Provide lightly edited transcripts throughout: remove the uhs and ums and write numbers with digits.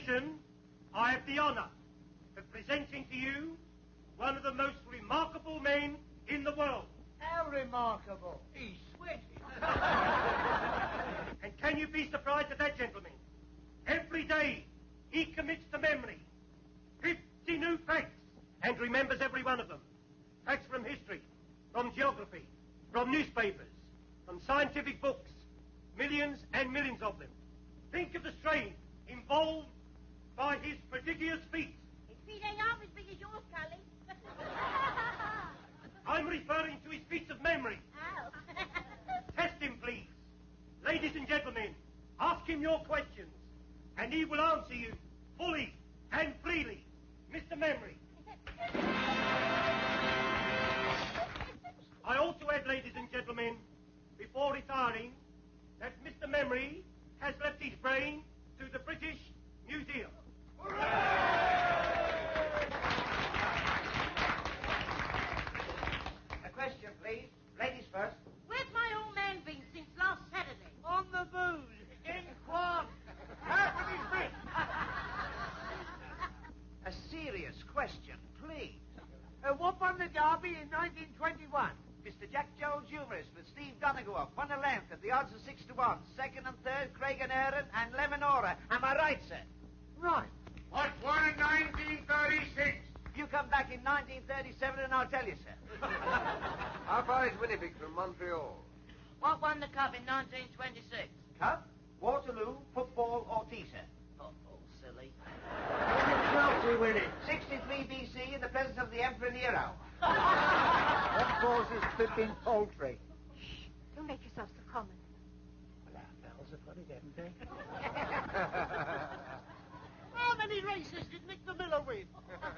occasion, I have the honor of presenting to you one of the most remarkable men in the world. How remarkable. He's sweating. And can you be surprised at that, gentlemen? Every day he commits to memory 50 new facts and remembers every one of them. Facts from history, from geography, from newspapers, from scientific books, millions and millions of them. Think of the strain involved by his prodigious feats. His feet ain't half as big as yours, Cully. I'm referring to his feats of memory. Ow. Test him, please. Ladies and gentlemen, ask him your questions, and he will answer you fully and freely. Mr. Memory. I ought to add, ladies and gentlemen, before retiring, that Mr. Memory has left his brain to the British Museum. A question, please. Ladies first. Where's my old man been since last Saturday? On the booze. In quad. Half of his wrist. A serious question, please. What won the Derby in 1921? Mr. Jack Jones humorist with Steve Donegal won a length at the odds of 6 to 1. Second and third, Craig and Aaron and Lemonora. Am I right, sir? Right. What won in 1936? You come back in 1937 and I'll tell you, sir. How far is Winnipeg from Montreal? What won the Cup in 1926? Cup, Waterloo, football, or tea, sir? Football, silly. Chelsea win it. 63 BC in the presence of the Emperor Nero. What causes Pippin poultry? Shh, don't make yourself so common. Well, our bells have got it, haven't they? How many races did Nick the Miller win?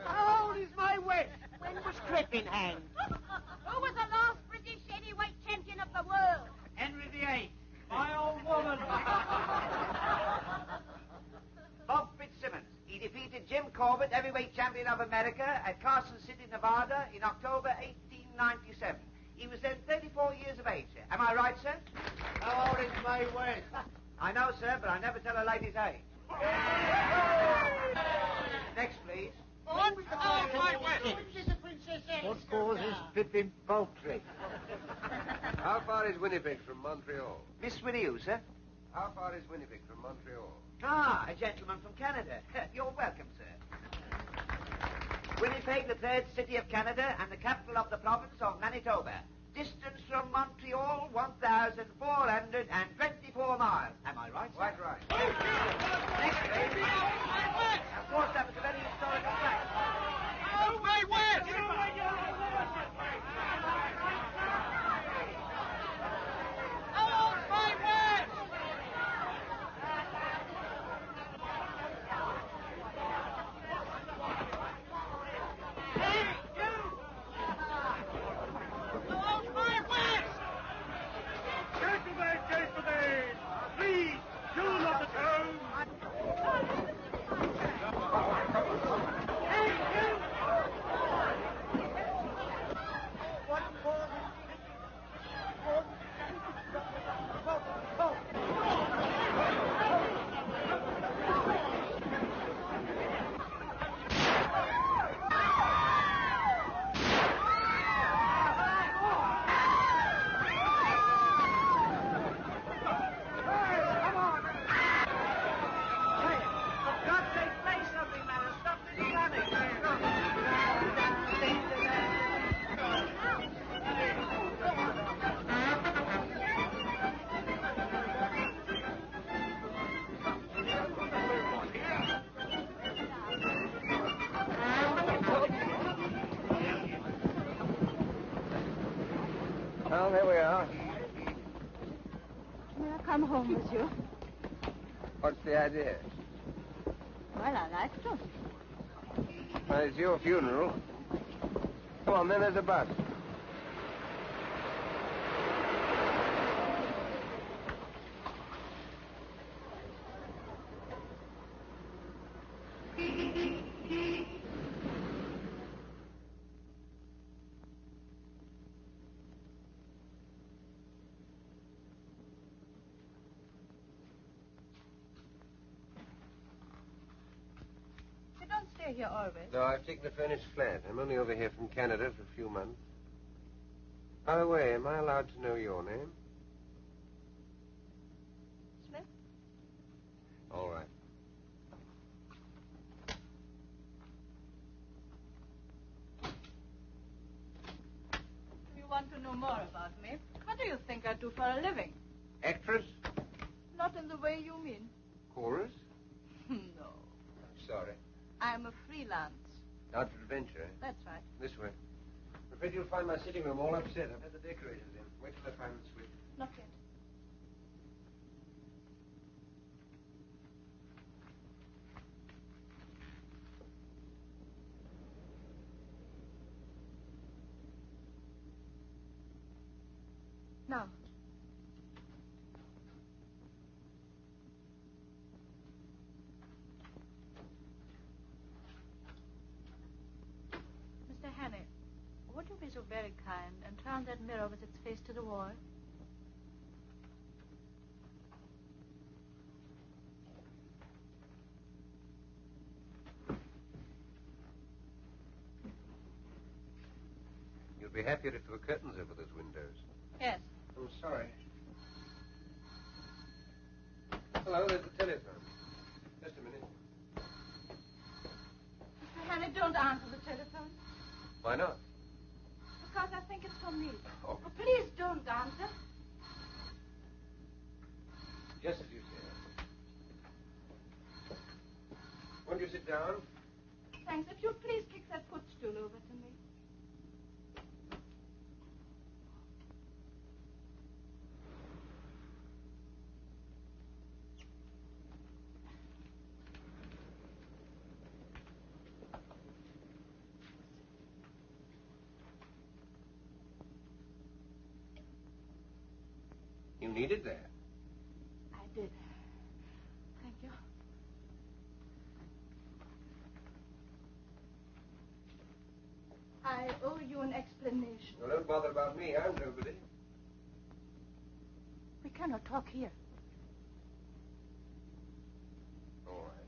How old is my West? When was Crippen hanged? Who was the last British heavyweight champion of the world? Henry VIII. My old woman. Bob Fitzsimmons. He defeated Jim Corbett, heavyweight champion of America, at Carson City, Nevada, in October 1897. He was then 34 years of age, sir. Am I right, sir? How old is my West? I know, sir, but I never tell a lady's age. Next, please. What causes Pippin poultry? How far is Winnipeg from Montreal? Miss Winnie, you, sir? How far is Winnipeg from Montreal? Ah, a gentleman from Canada. You're welcome, sir. Winnipeg, the third city of Canada and the capital of the province of Manitoba. Distance from Montreal, 1,424 miles. Am I right, sir? Quite right. Next, please. Of course, that was a very historical fact. Oh, my West! Oh, my West! Hey, you! Oh, my West! Gentlemen, please, do not oppose. Hey, you! What causes Well, there we are. May I come home with you? What's the idea? Well, I like to. Well, it's your funeral. Come on, then, there's a bus. stay here always? No, I've taken a furnished flat. I'm only over here from Canada for a few months. By the way, am I allowed to know your name? Smith? All right. You want to know more about me? What do you think I do for a living? Actress? Not in the way you mean. Chorus? No. I'm sorry. I'm a freelance. Out for adventure, eh? That's right. This way. I'm afraid you'll find my sitting room all upset. I've had the decorators in. Wait till I find the switch. Not yet. Now. Mr. Hannay, would you be so very kind and turn that mirror with its face to the wall? You'll be happier if there were curtains over those windows. Yes. I'm sorry. Hello, there's the telephone. Just a minute. Mr. Hannay, don't answer the telephone. Why not? Because I think it's for me. Oh. Oh, please don't answer. Just as you say. Won't you sit down? Thanks. If you please kick that footstool over to me. You needed that. I did. Thank you. I owe you an explanation. Well, don't bother about me. I'm nobody. We cannot talk here. All right.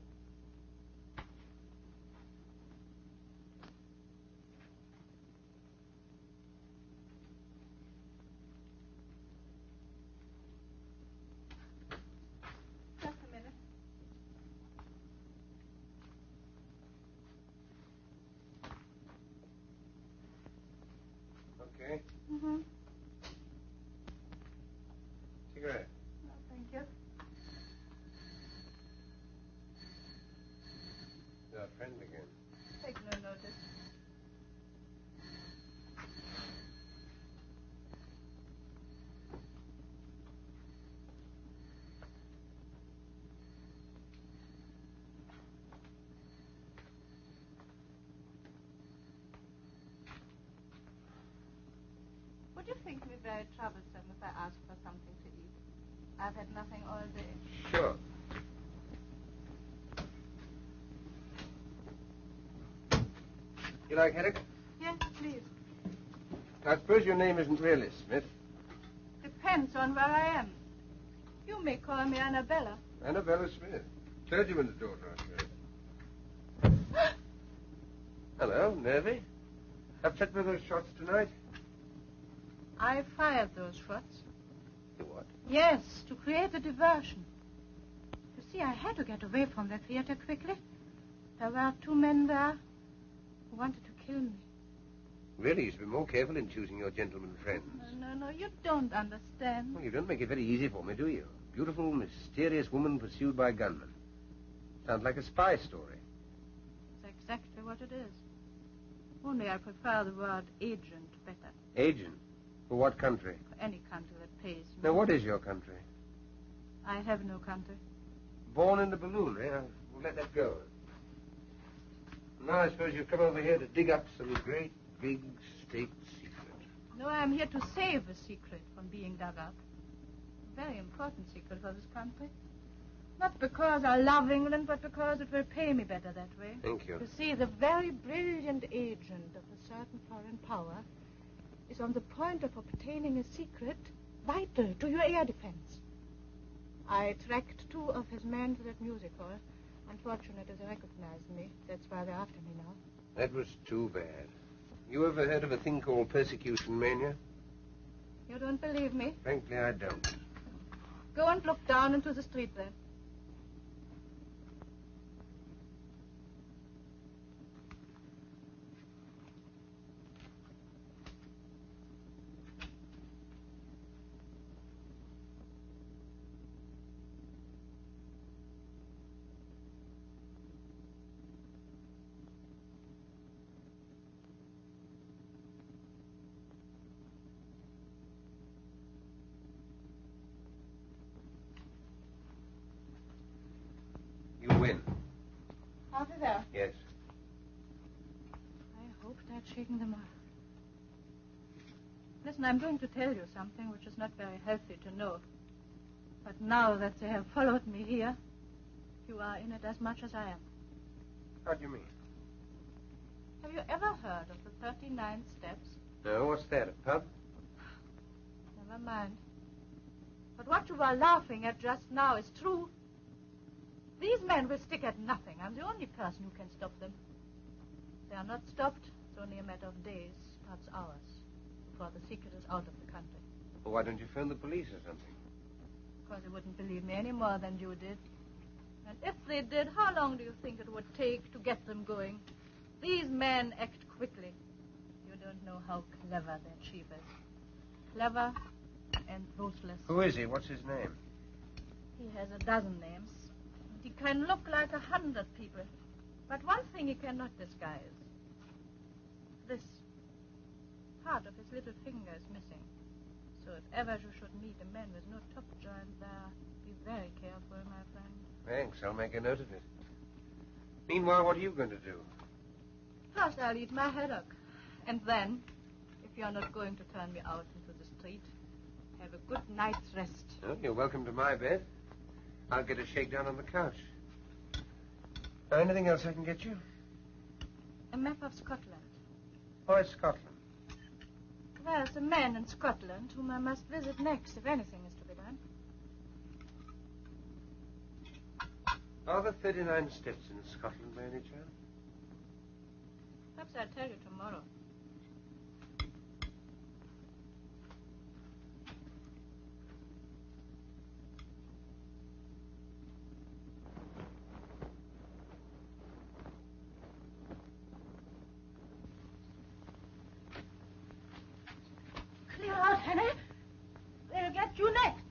Just a minute. Okay. Mm-hmm. Cigarette. No, thank you. You're our friend again. Take no notice. Would you think me very troublesome if I asked for something to eat? I've had nothing all day. Sure. You like haddock? Yes, please. I suppose your name isn't really Smith. Depends on where I am. You may call me Annabella. Annabella Smith. Clergyman's daughter, I suppose. Hello, nervy? Upset with those shots tonight? I fired those shots. You what? Yes, to create a diversion. You see, I had to get away from the theater quickly. There were 2 men there who wanted to kill me. Really, you should be more careful in choosing your gentlemen friends. No, you don't understand. Well, you don't make it very easy for me, do you? Beautiful, mysterious woman pursued by gunmen. Sounds like a spy story. It's exactly what it is. Only I prefer the word agent better. Agent? For what country? For any country that pays me. Now, what is your country? I have no country. Born in the balloon, eh? We'll let that go. Now, I suppose you've come over here to dig up some great, big state secret. No, I'm here to save a secret from being dug up. A very important secret for this country. Not because I love England, but because it will pay me better that way. Thank you. You see, the very brilliant agent of a certain foreign power is on the point of obtaining a secret vital to your air defense. I tracked 2 of his men to that music hall. Unfortunate as they recognized me. That's why they're after me now. That was too bad. You ever heard of a thing called persecution mania? You don't believe me? Frankly, I don't. Go and look down into the street then. You win. Over there. Yes. I hope they're shaking them off. Listen, I'm going to tell you something which is not very healthy to know. But now that they have followed me here, you are in it as much as I am. How do you mean? Have you ever heard of the 39 steps? No, what's that, a pub? Never mind. But what you were laughing at just now is true. These men will stick at nothing. I'm the only person who can stop them. They are not stopped. It's only a matter of days, perhaps hours, before the secret is out of the country. Well, why don't you phone the police or something? Because they wouldn't believe me any more than you did. And if they did, how long do you think it would take to get them going? These men act quickly. You don't know how clever their chief is. Clever and ruthless. Who is he? What's his name? He has a dozen names. He can look like 100 people. But one thing he cannot disguise. This. Part of his little finger is missing. So if ever you should meet a man with no top joint there, be very careful, my friend. Thanks, I'll make a note of it. Meanwhile, what are you going to do? First I'll eat my haddock. And then, if you're not going to turn me out into the street, have a good night's rest. Well, you're welcome to my bed. I'll get a shakedown on the couch. Anything else I can get you? A map of Scotland. Oh, it's Scotland. There's a man in Scotland whom I must visit next if anything is to be done. Are there 39 steps in Scotland by any chance? Perhaps I'll tell you tomorrow. Clear out, Henry. They'll get you next.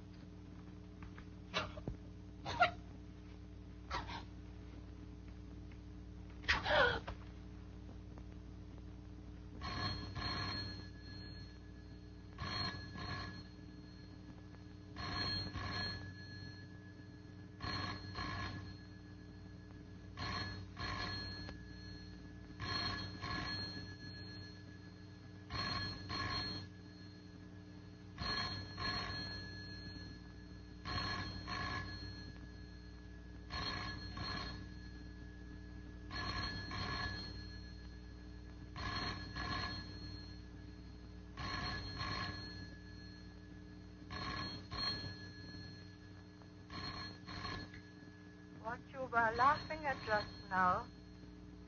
What you were laughing at just now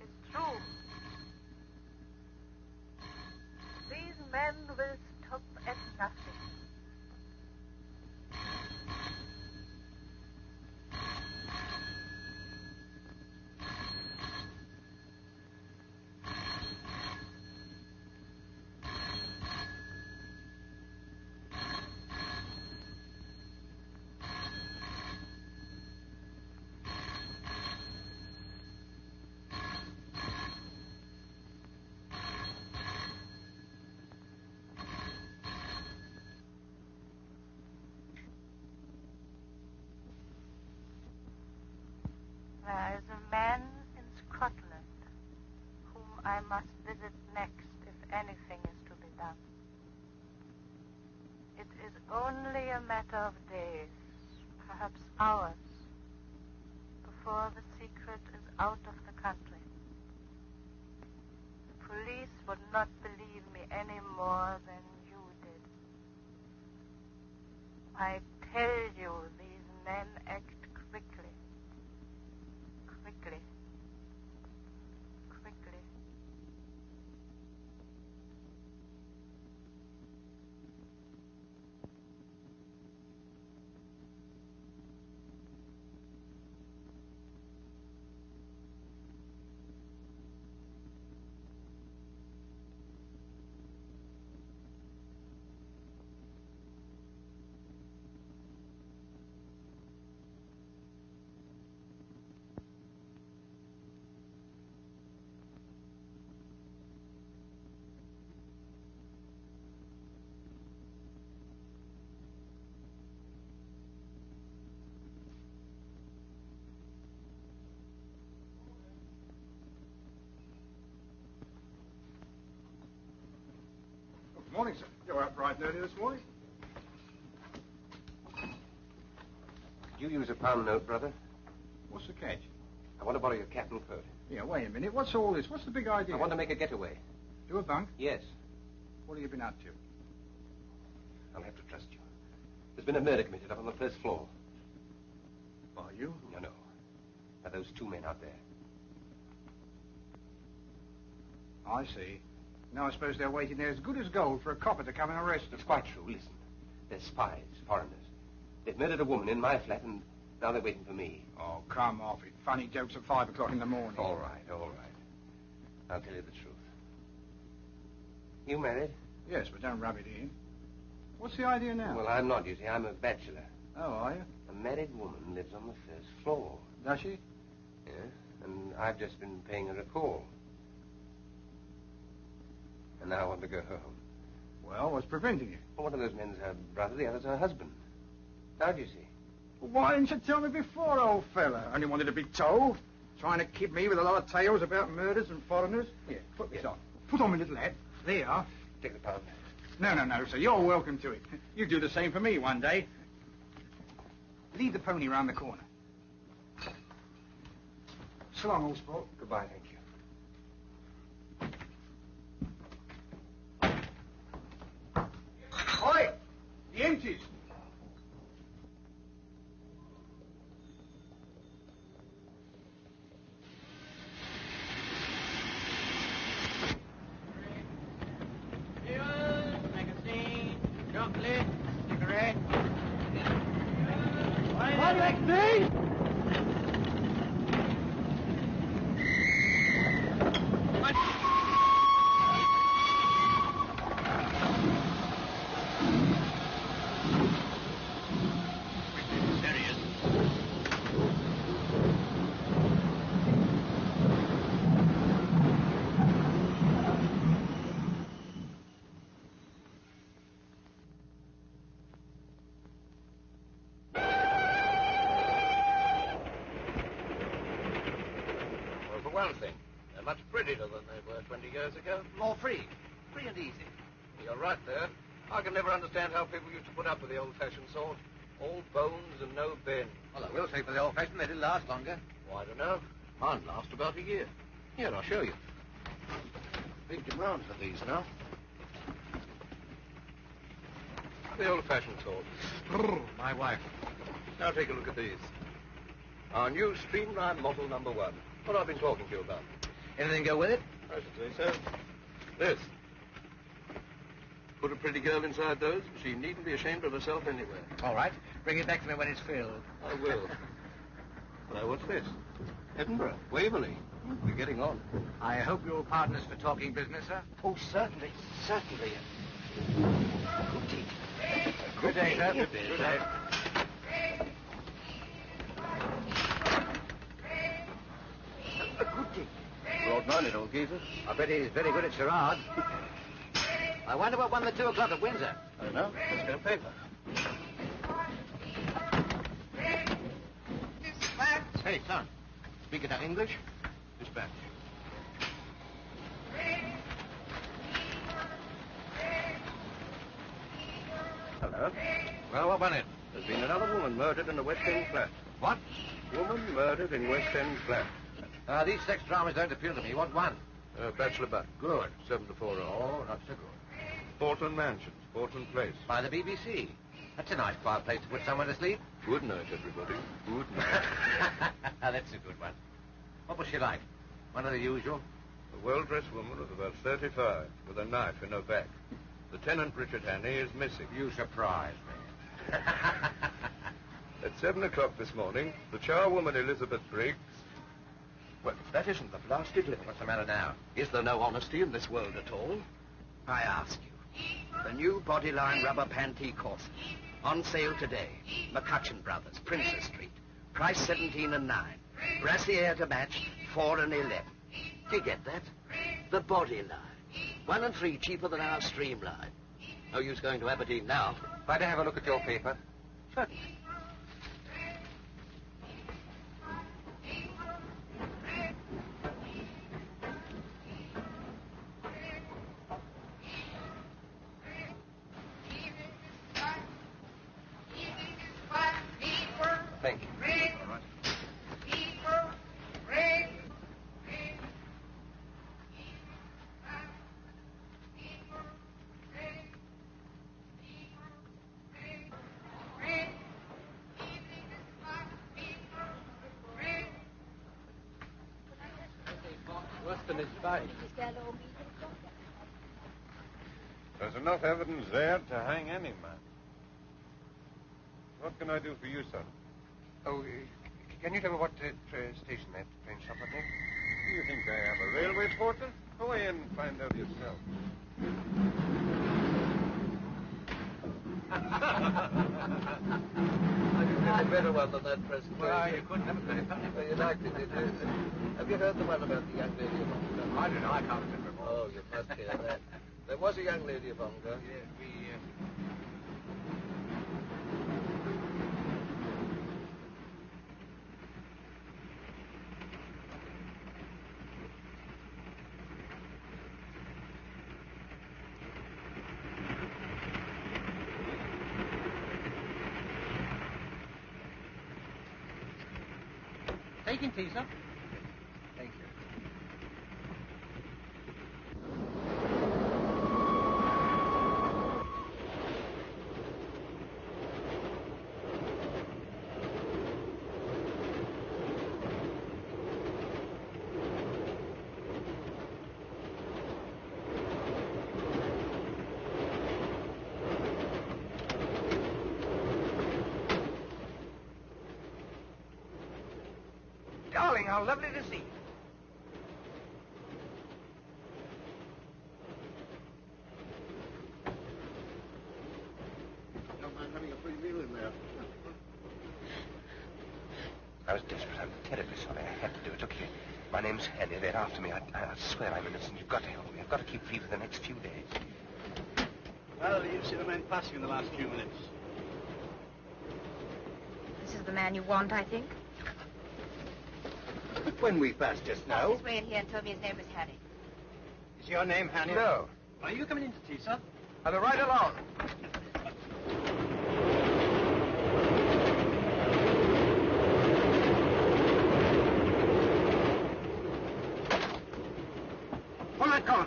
is true. These men will stop at nothing. There is a man in Scotland whom I must visit next if anything is to be done. It is only a matter of days, perhaps hours, before the secret is out of the country. The police would not believe me any more than you did. I tell you, these men act quickly. Morning, sir. You're up bright and early this morning. Could you use a pound note, brother? What's the catch? I want to borrow your cap and coat. Yeah, wait a minute. What's all this? What's the big idea? I want to make a getaway. Do a bunk? Yes. What have you been up to? I'll have to trust you. There's been a murder committed up on the first floor. By you? No. By those two men out there. I see. Now I suppose they're waiting there as good as gold for a copper to come and arrest them. It's quite true. Listen. They're spies, foreigners. They've murdered a woman in my flat, and now they're waiting for me. Oh, come off it. Funny jokes at 5 o'clock in the morning. All right. I'll tell you the truth. You married? Yes, but don't rub it in. What's the idea now? Well, I'm not, you see. I'm a bachelor. Oh, are you? A married woman lives on the first floor. Does she? Yes, and I've just been paying her a call. And now I want to go home. Well, what's preventing you? Well, one of those men's her brother, the other's her husband. How do you see? Well, why didn't you tell me before, old fella? Only wanted to be told. Trying to kid me with a lot of tales about murders and foreigners. Here, put this on. Put on my little hat. There you are. Take the pound. No, sir. You're welcome to it. You do the same for me one day. Leave the pony round the corner. So long, old sport. Goodbye, thank you. Oi! The empties. Magazine, chocolate, cigarette. What next day? One thing, they're much prettier than they were 20 years ago. More free. Free and easy. You're right there. I can never understand how people used to put up with the old-fashioned sort. All bones and no bend. Well, I will say for the old-fashioned, they did last longer. Well, I don't know. Mine last about a year. Here, I'll show you. Big demand for these now. The old-fashioned sort. My wife. Now take a look at these. Our new streamline model number 1. What I've been talking to you about. Anything go with it? I should say so. This. Put a pretty girl inside those, she needn't be ashamed of herself anywhere. All right. Bring it back to me when it's filled. I will. Now, what's this? Edinburgh, Waverley. We're getting on. I hope you're partners for talking business, sir. Oh, certainly. Certainly. Good tea. Good day, sir. Good day. Good day. A good tea. Broad-minded old geezer. I bet he's very good at charades. I wonder what won the 2 o'clock at Windsor. I don't know. Let's get a paper. Hey, son. Speaking of English, dispatch. Hello. Well, what won it? There's been another woman murdered in a West End flat. What? Woman murdered in West End flat. These sex dramas don't appeal to me. What one? Bachelor Butt. Good. 7 to 4. Oh, not so good. Portland Mansions, Portland Place. By the BBC. That's a nice quiet place to put someone to sleep. Good night, everybody. Good night. That's a good one. What was she like? One of the usual? A well-dressed woman of about 35, with a knife in her back. Lieutenant Richard Hannay is missing. You surprise me. At 7 o'clock this morning, the charwoman Elizabeth Briggs... Well, that isn't the blasted living. What's the matter now? Is there no honesty in this world at all? I ask you. The new Bodyline rubber panty corsets. On sale today. McCutcheon Brothers, Princess Street. Price 17 and 9. Brassiere to match, 4 and 11. Do you get that? The Bodyline. 1 and 3 cheaper than our Streamline. No use going to Aberdeen now. Might I have a look at your paper? Certainly. in his face. There's enough evidence there to hang any man. What can I do for you, sir? Oh, can you tell me what station that train stopped at next? You think I am a railway porter? Go away and find out yourself. I did a better one than that presentation. Well, you couldn't have it very funny. Well, you liked it, did you? Have you heard the one about the young lady of Ongar? I don't know. I can't remember. Oh, you must hear that. There was a young lady of Ongar. Yes, we... Taking tea, sir. Thank you. Darling, how lovely to see you. Don't mind having a free meal in there. I was desperate. I'm terribly sorry. I had to do it. Look here. My name's Henry. They're after me. I swear I'm innocent. You've got to help me. I've got to keep free for the next few days. Well, you've seen a man passing in the last few minutes. This is the man you want, I think. When we passed just now... He's waited here and told me his name was Harry. Is your name Hanny? No. Are you coming into tea, sir? I'll be right along. Pull that car.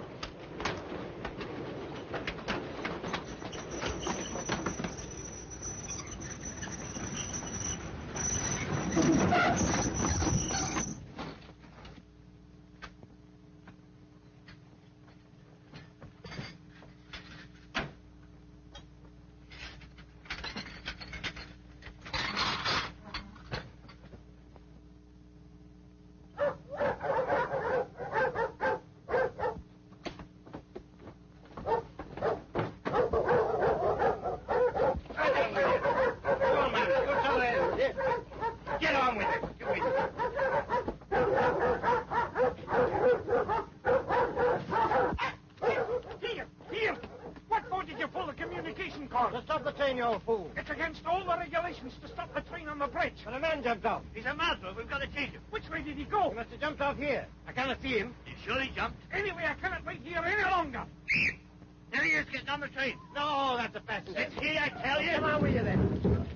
Get on with it. Get with it. Here! What for did you pull the communication cord? To stop the train, you old fool. It's against all the regulations to stop the train on the bridge. But a man jumped off. He's a madman. We've got to take him. Which way did he go? He must have jumped off here. I cannot see him. He surely jumped. Anyway, I cannot wait here any longer. There he is, getting on the train. No, that's a passenger. It's he, I tell you. Come on with you then.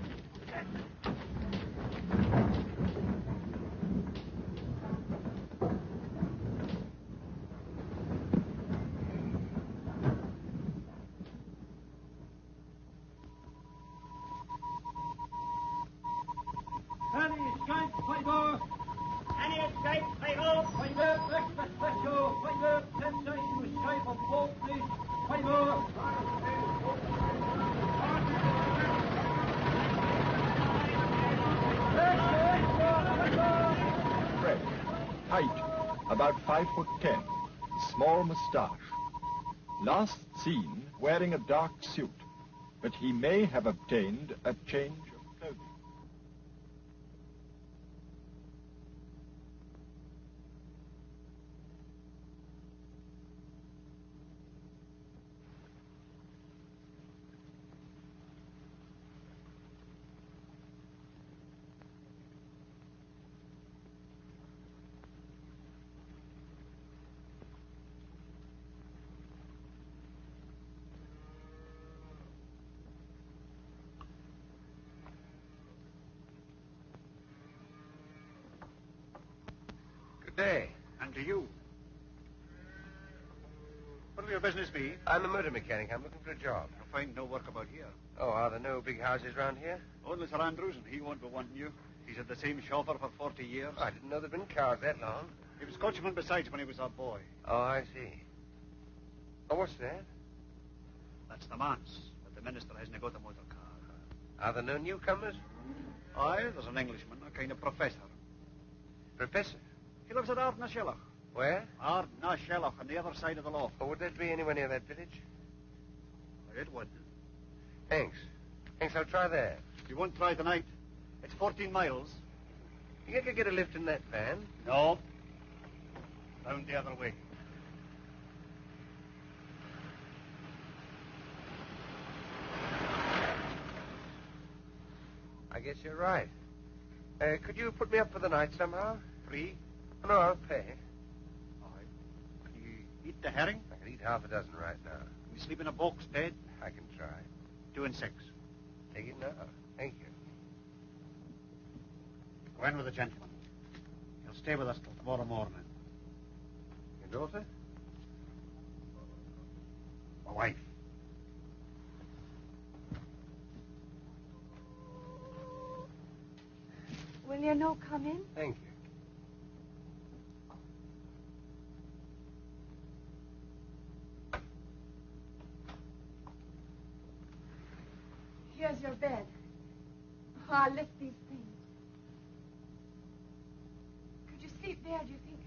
Any escape, Finger! Any escape, Finger! Finger, extra special! Finger, sensation to escape on board, please! Finger! Fred, height, about 5'10", small moustache. Last seen wearing a dark suit, but he may have obtained a change of clothing. Good day. And to you. What'll your business be? I'm a motor mechanic. I'm looking for a job. I find no work about here. Oh, are there no big houses round here? Only Sir Andrews, and he won't be wanting you. He's had the same chauffeur for 40 years. Oh, I didn't know there'd been cars that long. He was coachman besides when he was a boy. Oh, I see. Oh, what's that? That's the manse, but the minister hasn't got a motor car. Are there no newcomers? Aye, there's an Englishman, a kind of professor. Professor? He lives at Ardnashillach. Where? Ardnashillach, on the other side of the loch. Oh, would that be anywhere near that village? It would. Thanks. Thanks, I'll try there. You won't try tonight. It's 14 miles. You could get a lift in that van? No. Round the other way. I guess you're right. Could you put me up for the night somehow? Free? No, I'll pay. All right. Can you eat the herring? I can eat half a dozen right now. Can you sleep in a box bed? I can try. 2 and 6. Take it now. Thank you. Go in with the gentleman. He'll stay with us till tomorrow morning. Your daughter? My wife. Will you no come in? Thank you. Here's your bed. Oh, I'll lift these things. Could you sleep there, do you think?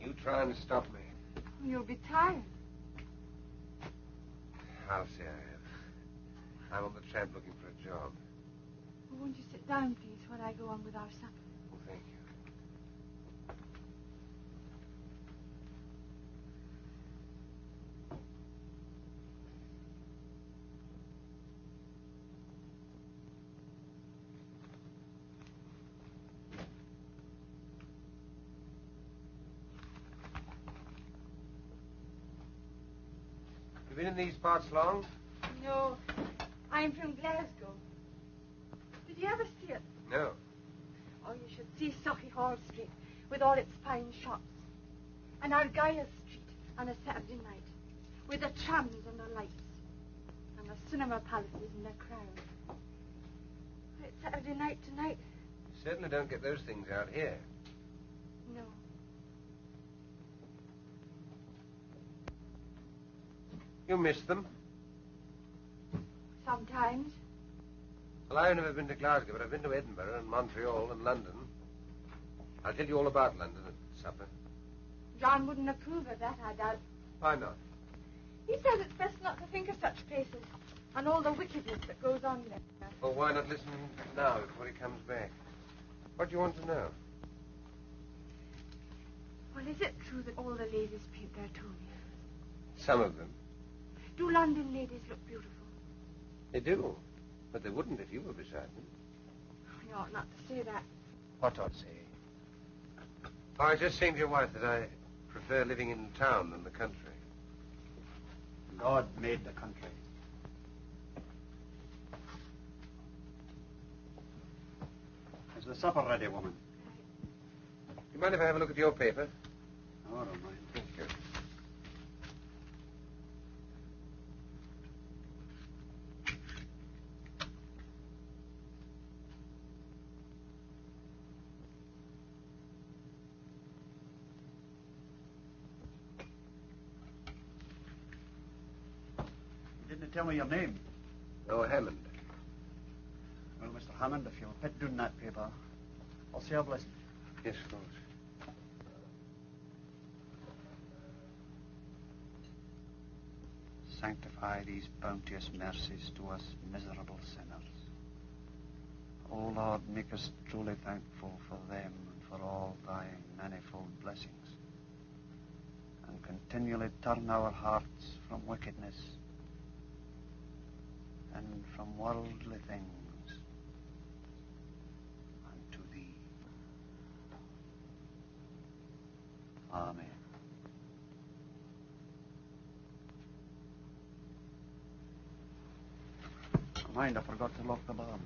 You try and stop me. You'll be tired. I'll say I am. I'm on the tramp looking for a job. Oh, won't you sit down, please, while I go on with our supper? Well, thank you. You been in these parts long? No, I'm from Glasgow. Did you ever see it? No. Oh, you should see Socky Hall Street with all its fine shops. And Argyle Street on a Saturday night with the trams and the lights. And the cinema palaces and the crowd. It's Saturday night tonight. Certainly don't get those things out here. No. You miss them? Sometimes. Well, I've never been to Glasgow, but I've been to Edinburgh and Montreal and London. I'll tell you all about London at supper. John wouldn't approve of that, I doubt. Why not? He says it's best not to think of such places and all the wickedness that goes on there. Well, why not listen now before he comes back? What do you want to know? Well, is it true that all the ladies paint their toenails? Some of them. Do London ladies look beautiful? They do. But they wouldn't if you were beside them. You ought not to say that. What ought to say? Oh, I was just saying to your wife that I prefer living in town than the country. God made the country. Is the supper ready, woman? Do you mind if I have a look at your paper? Oh, I don't mind. Thank you. You didn't tell me your name. Oh, Hammond. Well, Mr. Hammond, if you'll put down that paper, I'll say a blessing. Yes, of course. Sanctify these bounteous mercies to us miserable sinners. O Lord, make us truly thankful for them and for all thy manifold blessings. And continually turn our hearts from wickedness and from worldly things unto thee. Amen. Mind, I forgot to lock the barn.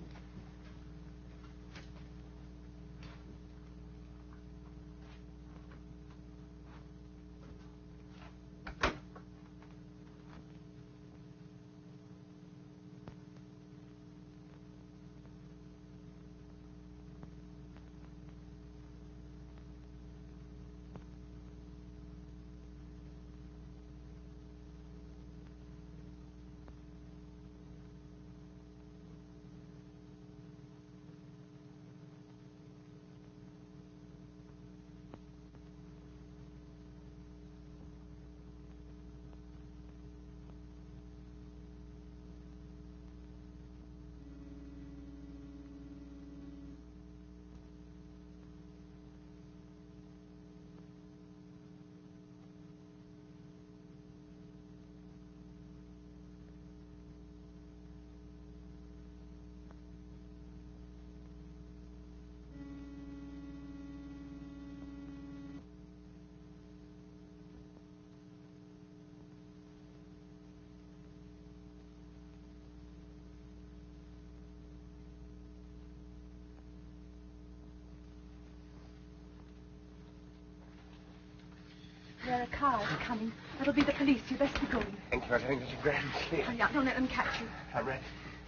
There are cars coming. That'll be the police. You best be going. Thank you. I was having such a grand sleep. Hurry up. Don't let them catch you. All right.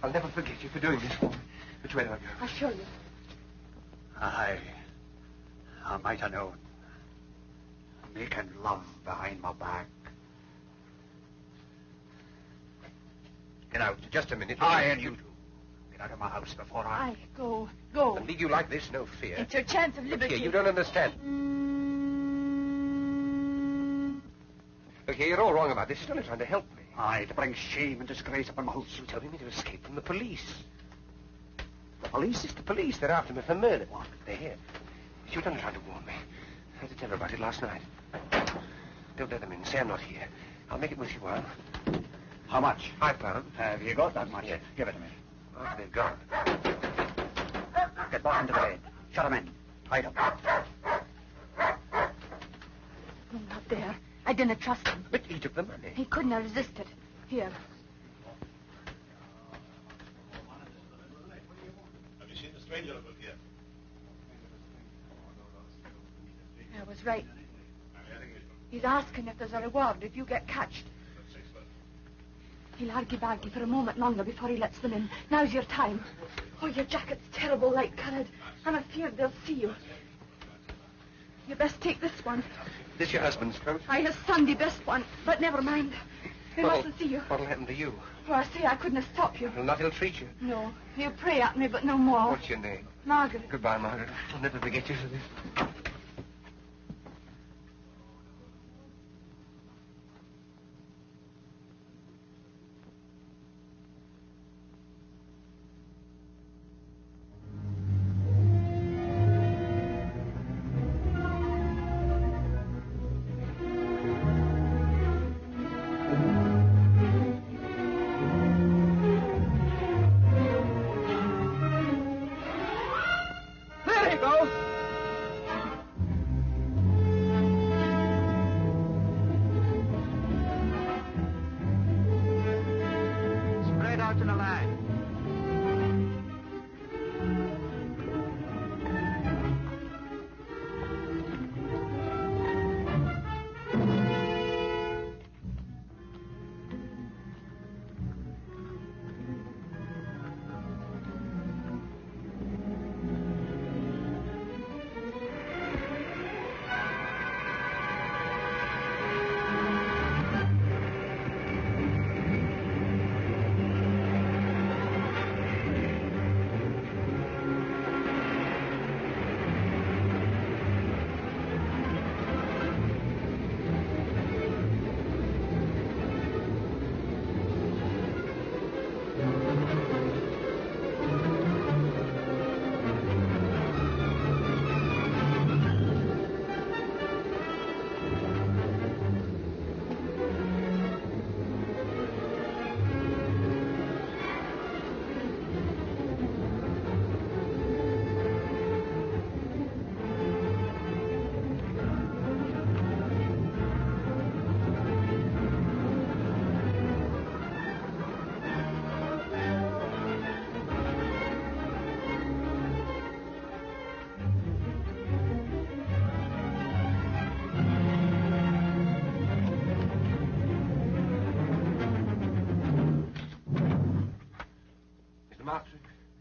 I'll never forget you for doing this for me. Which way do I go? I'll show you. I might have known. Making love behind my back. Get out. Just a minute. I and you two. Get out of my house before I... Go. A league you like this, no fear. It's your chance of Look liberty. here, you don't understand. Look here, you're all wrong about this. You're only trying to help me. Aye, to bring shame and disgrace upon my house. You're telling me to escape from the police. The police? It's the police. They're after me for murder. What? They're here. You were only trying to warn me. I had to tell her about it last night. Don't let them in. Say I'm not here. I'll make it with you while. How much? £5. Have you got that much? Yes. Give it to me. Oh, they're gone. Get back into the bed. Shut him in. Hide him. No, not there. I didn't trust him. But he took the money. He couldn't have resisted. Here. Have you seen the stranger about here? I was right. He's asking if there's a reward if you get catched. He'll argy-bargy for a moment longer before he lets them in. Now's your time. Oh, your jacket's terrible light-coloured. I'm afeard they'll see you. You best take this one. This your husband's coat? His Sunday best one. But never mind. They mustn't see you. What'll happen to you? Oh, I say I couldn't have stopped you. He'll not ill-treat you. No. He'll pray at me, but no more. What's your name? Margaret. Goodbye, Margaret. I'll never forget you for this. Spread out in a line.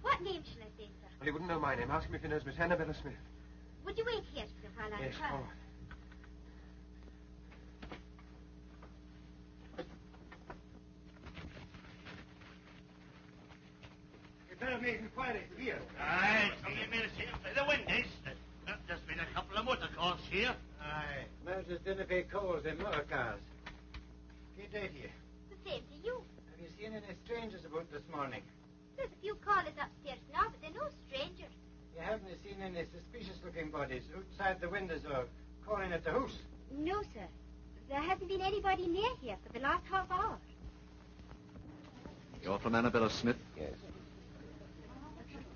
What name shall I say, sir? Well, he wouldn't know my name. Ask him if he knows Miss Annabella Smith. Would you wait here, sir, while I Yes, try? all right. You'd better make inquiries here. Aye, somebody may have seen him through the windows. There's been a couple of motor cars here. Aye. Motors didn't pay calls in motor cars. Good day to you. The same to you. Have you seen any strangers about this morning? There's a few callers upstairs now, but they're no strangers. You haven't seen any suspicious-looking bodies outside the windows or calling at the house? No, sir. There hasn't been anybody near here for the last half hour. You're from Annabella Smith? Yes.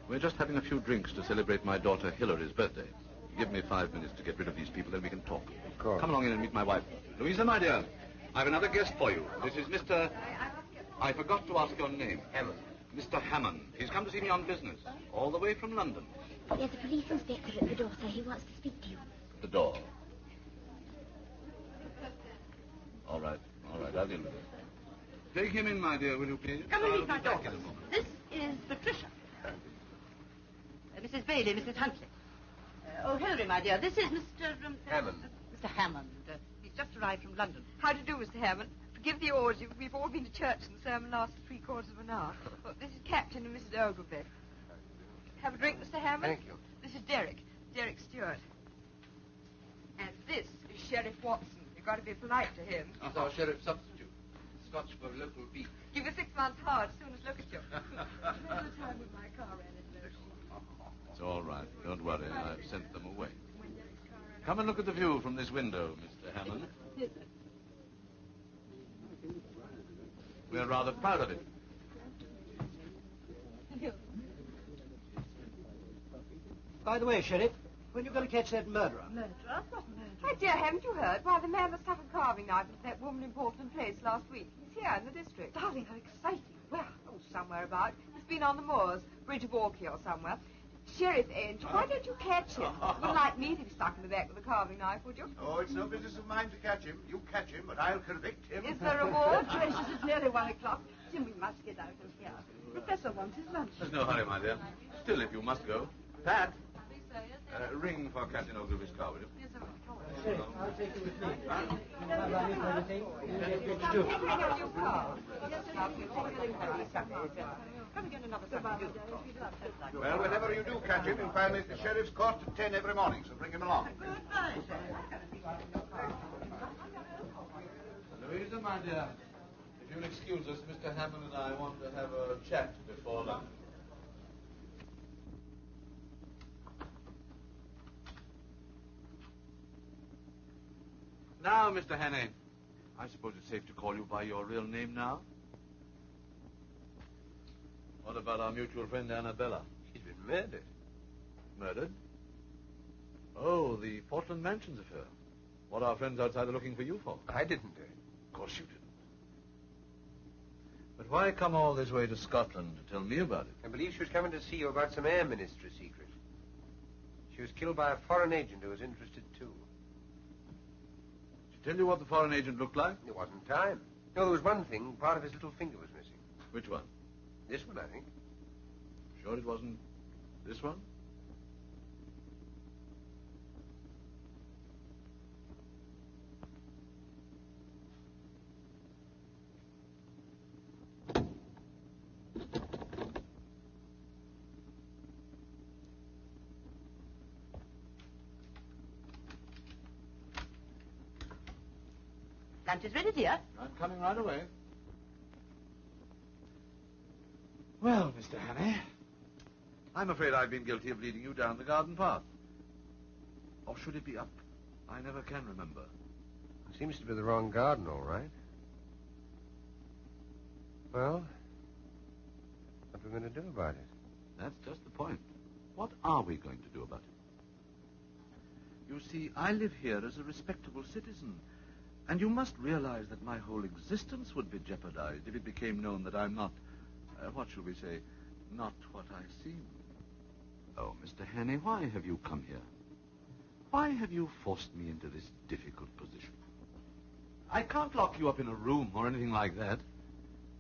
We're just having a few drinks to celebrate my daughter Hilary's birthday. Give me 5 minutes to get rid of these people, then we can talk. Of course. Come along in and meet my wife. Louisa, my dear, I've another guest for you. This is Mr... I forgot to ask your name. Hammond. Mr. Hammond. He's come to see me on business, all the way from London. There's a police inspector at the door, sir. He wants to speak to you. The door. I'll deal with it. Take him in, my dear, will you please? Come and I'll meet my be back daughter. in a moment. This is Patricia. Mrs. Bailey, Mrs. Huntley. Oh, Hilary, my dear, this is Mr. Hammond. Mr. Hammond. He's just arrived from London. How do you do, Mr. Hammond? Forgive the orgy. We've all been to church and the sermon lasted 3/4 of an hour. Well, this is Captain and Mrs. Ogilvy. Have a drink, Mr. Hammond? Thank you. This is Derek Stewart. And this is Sheriff Watson. You've got to be polite to him. That's our sheriff substitute. Scotch for local beef. Give you 6 months hard as soon as look at you. Another time with my car ran into those It's all right. Don't worry. I've sent them away. Come and look at the view from this window, Mr. Hammond. We're rather proud of it. By the way, Sheriff, when are you going to catch that murderer? Murderer? What murderer? My dear, haven't you heard? Why, the man that stuck a carving knife into that woman in Portland Place last week. He's here in the district. Darling, how exciting. Well, somewhere about. He's been on the moors, Bridge of Orkney or somewhere. Sheriff Angel, why don't you catch him? Wouldn't like me to be stuck in the back with a carving knife, would you? Oh, it's no business of mine to catch him. You catch him, but I'll convict him. Is there a reward? Gracious, it's nearly 1 o'clock. Jim, we must get out of here. Professor wants his lunch. There's no hurry, my dear. Still, if you must go. Pat, ring for Captain Ogilvy's car, will you? Yes, sir. I'll take you with me. Well, whenever you do catch him, you'll find me at the sheriff's court at 10 every morning, so bring him along. Louisa, my dear, if you'll excuse us, Mr. Hammond and I want to have a chat before lunch. Now, Mr. Hannay, I suppose it's safe to call you by your real name now? What about our mutual friend Annabella? She's been murdered. Murdered? Oh, the Portland Mansions affair. What are our friends outside are looking for you for? I didn't do it. Of course you didn't. But why come all this way to Scotland to tell me about it? I believe she was coming to see you about some air ministry secret. She was killed by a foreign agent who was interested too. Did she tell you what the foreign agent looked like? There wasn't time. No, there was one thing. Part of his little finger was missing. Which one? This one, I think. Sure it wasn't this one? Lunch is ready, dear. I'm coming right away. Well, Mr. Hannay, I'm afraid I've been guilty of leading you down the garden path. Or should it be up? I never can remember. It seems to be the wrong garden, all right. Well, what are we going to do about it? That's just the point. What are we going to do about it? You see, I live here as a respectable citizen, and you must realize that my whole existence would be jeopardized if it became known that I'm not, what shall we say, not what I seem. Oh, Mr. Hannay, why have you come here? Why have you forced me into this difficult position? I can't lock you up in a room or anything like that.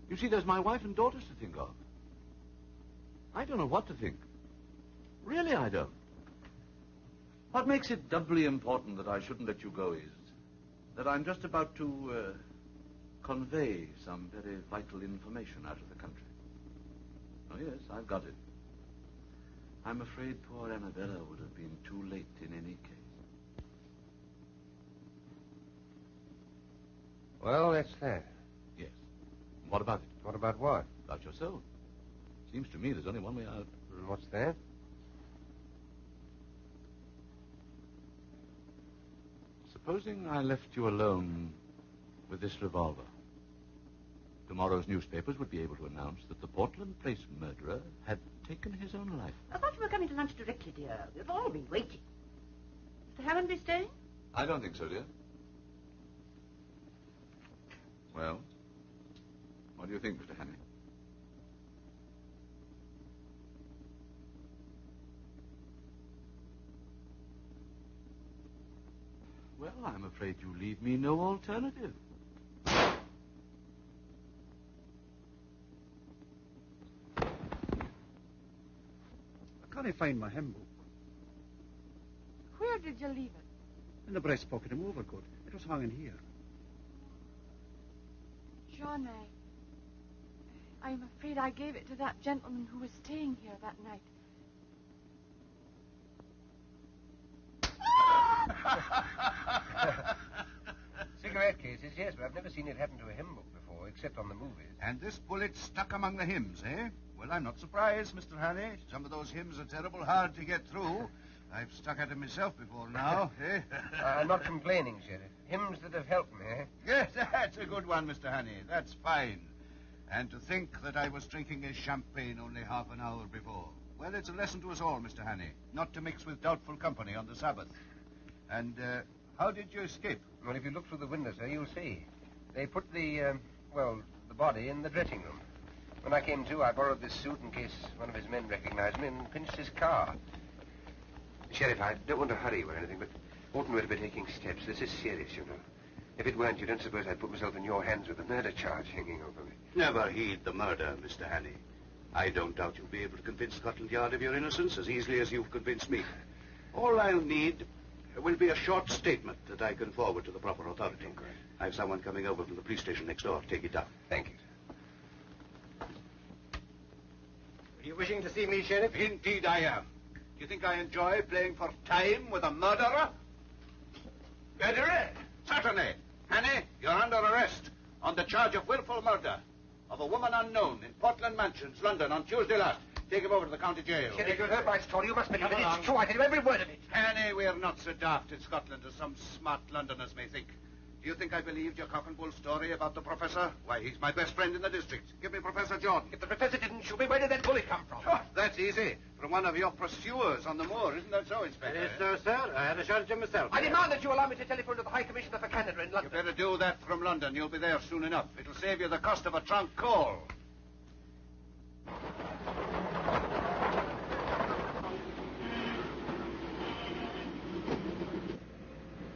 You see, there's my wife and daughters to think of. I don't know what to think. Really, I don't. What makes it doubly important that I shouldn't let you go is that I'm just about to convey some very vital information out of the country. Oh, yes, I've got it. I'm afraid poor Annabella would have been too late in any case. Well, that's that. Yes. What about it? What about what? About yourself. Seems to me there's only one way out. And what's that? Supposing I left you alone with this revolver. Tomorrow's newspapers would be able to announce that the Portland Place murderer had taken his own life. I thought you were coming to lunch directly, dear. We've all been waiting. Mr. Hammond be staying? I don't think so, dear. Well, what do you think, Mr. Hannay? Well, I'm afraid you leave me no alternative. thought I find my hymn book. Where did you leave it? In the breast pocket of my overcoat. It was hanging here. John, I'm afraid I gave it to that gentleman who was staying here that night. Cigarette cases, yes, but I've never seen it happen to a hymn book before, except on the movies. And this bullet stuck among the hymns, eh? Well, I'm not surprised, Mr. Hannay. Some of those hymns are terrible hard to get through. I've stuck at them myself before now, eh? I'm not complaining, Sheriff. Hymns that have helped me, eh? Yes, that's a good one, Mr. Hannay. That's fine. And to think that I was drinking a champagne only half an hour before. Well, it's a lesson to us all, Mr. Hannay, not to mix with doubtful company on the Sabbath. And, how did you escape? Well, if you look through the window, sir, you'll see. They put the body in the dressing room. When I came to, I borrowed this suit in case one of his men recognized me and pinched his car. Sheriff, I don't want to hurry you or anything, but oughtn't we to be taking steps? This is serious, you know. If it weren't, you don't suppose I'd put myself in your hands with a murder charge hanging over me. Never heed the murder, Mr. Hannay. I don't doubt you'll be able to convince Scotland Yard of your innocence as easily as you've convinced me. All I'll need will be a short statement that I can forward to the proper authority. Okay. I have someone coming over from the police station next door. Take it down. Thank you, sir. Are you wishing to see me, Sheriff? Indeed I am. Do you think I enjoy playing for time with a murderer? Better? Certainly. Hannay, you're under arrest on the charge of willful murder of a woman unknown in Portland Mansions, London, on Tuesday last. Take him over to the county jail. Sheriff, you've heard my story. You must believe it. It's true. I tell you every word of it. Hannay, we're not so daft in Scotland as some smart Londoners may think. Do you think I believed your cock and bull story about the professor? Why, he's my best friend in the district. Give me Professor Jordan. If the professor didn't shoot me, where did that bullet come from? Oh, that's easy. From one of your pursuers on the moor. Isn't that so, Inspector? It is so, sir. I had a shot at him myself. I demand that you allow me to telephone to the High Commissioner for Canada in London. You better do that from London. You'll be there soon enough. It'll save you the cost of a trunk call.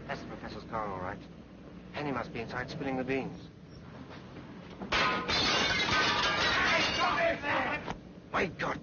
That's the professor's car, all right. And he must be inside spilling the beans. My God!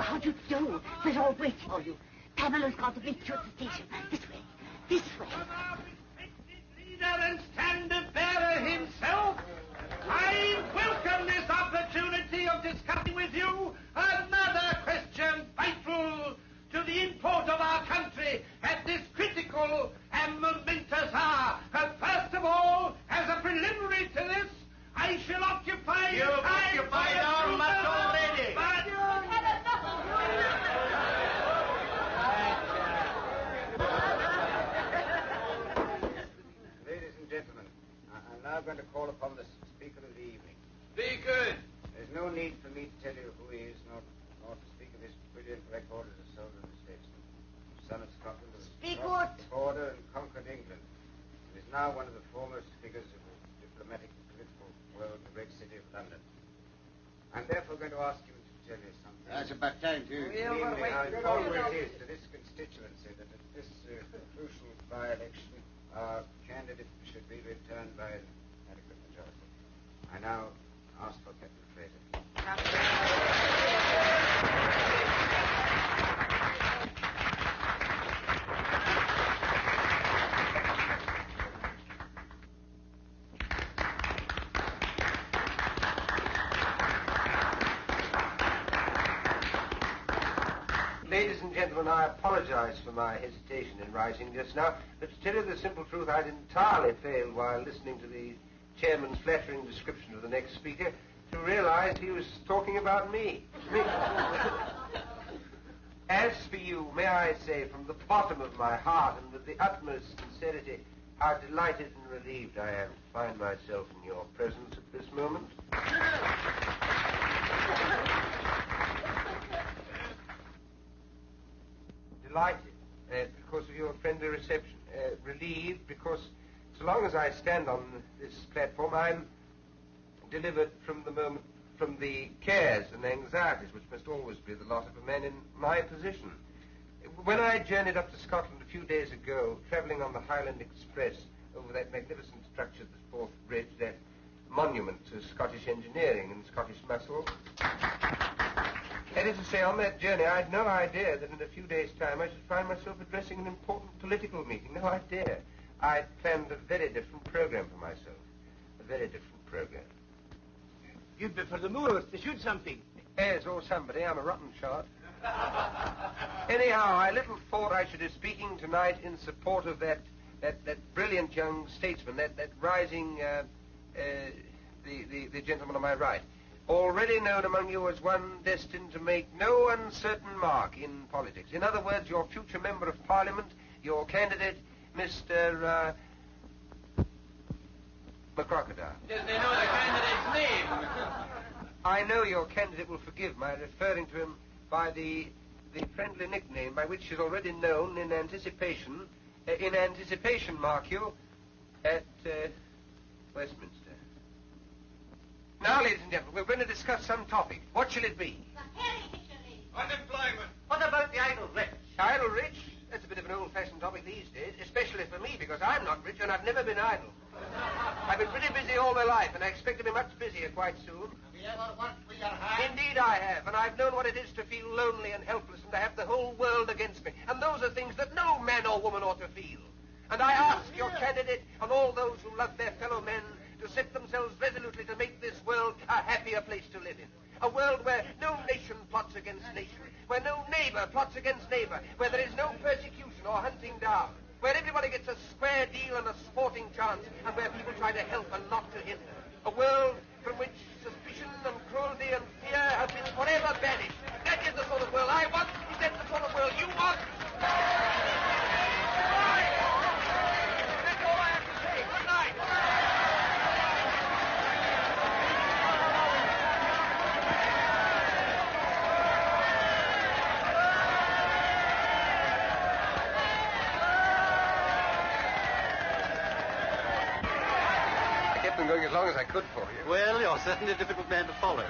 How do you do? We're all waiting for you. Pamela's got to meet you at the station. This way. This way. Leader and standard-bearer himself, I welcome this opportunity of discussing with you another question vital to the import of our country at this critical and momentous hour. First of all, as a preliminary to this, I shall occupy... You've occupied our much already. Ladies and gentlemen, I'm now going to call upon the speaker of the evening. Speaker! There's no need for me to tell you who he is, nor to speak of his brilliant record as a soldier and statesman. Son of Scotland, who crossed the border and conquered England. He is now one of the foremost figures of the diplomatic and political world in the great city of London. I'm therefore going to ask you to tell you something. That's about time, too. Namely, how important it is to this constituency that at this crucial by-election, our candidate should be returned by an adequate majority. I now ask for Captain Fraser. Ladies and gentlemen, I apologize for my hesitation in rising just now, but to tell you the simple truth, I'd entirely failed while listening to the chairman's flattering description of the next speaker to realize he was talking about me. As for you, may I say from the bottom of my heart and with the utmost sincerity, how delighted and relieved I am to find myself in your presence at this moment. Delighted because of your friendly reception. Relieved because so long as I stand on this platform, I'm delivered from the cares and anxieties which must always be the lot of a man in my position. When I journeyed up to Scotland a few days ago, travelling on the Highland Express over that magnificent structure, the Forth Bridge, that monument to Scottish engineering and Scottish muscle, that is to say, on that journey, I had no idea that in a few days' time I should find myself addressing an important political meeting. No idea. I planned a very different program for myself. A very different program. You'd be for the moors to shoot something. Yes, or somebody. I'm a rotten shot. Anyhow, I little thought I should be speaking tonight in support of that brilliant young statesman, that rising, the gentleman on my right, already known among you as one destined to make no uncertain mark in politics. In other words, your future member of Parliament, your candidate, Mr. McCrocodile. Does they know the candidate's name? I know your candidate will forgive my referring to him by the friendly nickname by which he's already known in anticipation, mark you, at Westminster. Now, ladies and gentlemen, we're going to discuss some topic. What shall it be? Unemployment. What about the idle rich? Idle rich? That's a bit of an old-fashioned topic these days, especially for me, because I'm not rich and I've never been idle. I've been pretty busy all my life, and I expect to be much busier quite soon. Have you ever worked for your hand? Indeed I have, and I've known what it is to feel lonely and helpless and to have the whole world against me. And those are things that no man or woman ought to feel. And I ask your candidate and all those who love their fellow men to set themselves resolutely to make this world a happier place to live in. A world where no nation plots against nation, where no neighbor plots against neighbor, where there is no persecution or hunting down, where everybody gets a square deal and a sporting chance, and where people try to help and not to hinder. A world from which suspicion and cruelty and fear have been forever banished. That is the sort of world I want. Is that the sort of world you want? That's all I have to say. Good night. I kept them going as long as I could for you. Well, you're certainly a difficult man to follow.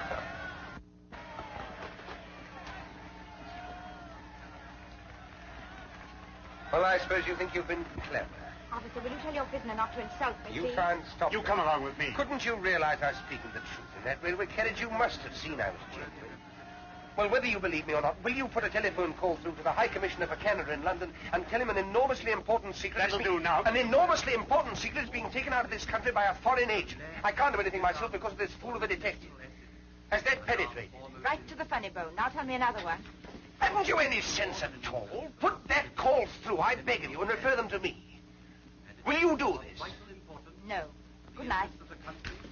Well, I suppose you think you've been clever. Officer, will you tell your prisoner not to insult me, You please? try and stop You me. come along with me. Couldn't you realize I was speaking the truth in that railway carriage? You must have seen I was genuine. Well, whether you believe me or not, will you put a telephone call through to the High Commissioner for Canada in London and tell him an enormously important secret... That'll do now. An enormously important secret is being taken out of this country by a foreign agent. I can't do anything myself because of this fool of a detective. Has that penetrated? Right to the funny bone. Now tell me another one. Haven't you any sense at all? Put that call through, I beg of you, and refer them to me. Will you do this? No. Good night.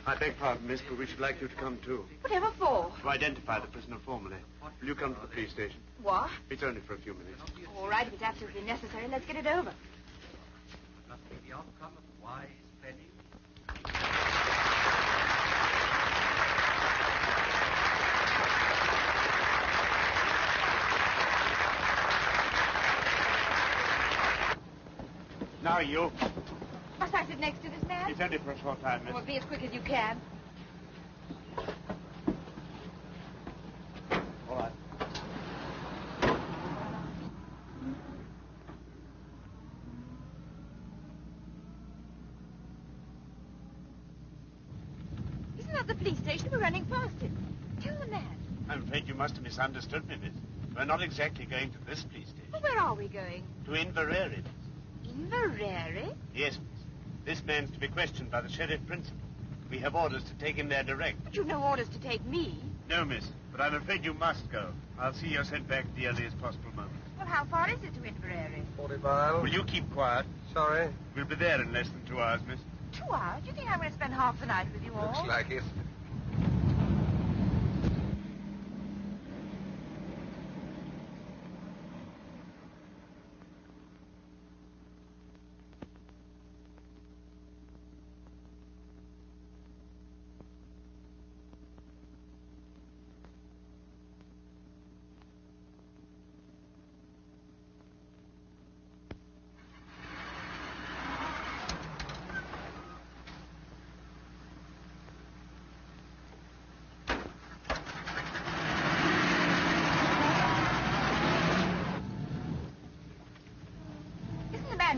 I beg pardon, miss, but we should like you to come too. Whatever for? To identify the prisoner formally. Will you come to the police station? What? It's only for a few minutes. All right, if it's absolutely necessary, let's get it over. Must be the outcome of wise planning. Now you. Must I sit next to this man? It's only for a short time, miss. Well, be as quick as you can. All right. Isn't that the police station? We're running past it. Tell the man. I'm afraid you must have misunderstood me, miss. We're not exactly going to this police station. Well, where are we going? To Inverary. Inverary? Yes, miss. This man's to be questioned by the sheriff principal. We have orders to take him there direct. But you've no orders to take me. No, miss, but I'm afraid you must go. I'll see you're sent back at the earliest possible moment. Well, how far is it to Inverary? 40 miles. Will you keep quiet? Sorry. We'll be there in less than 2 hours, miss. 2 hours? Do you think I'm going to spend half the night with you all? Looks like it.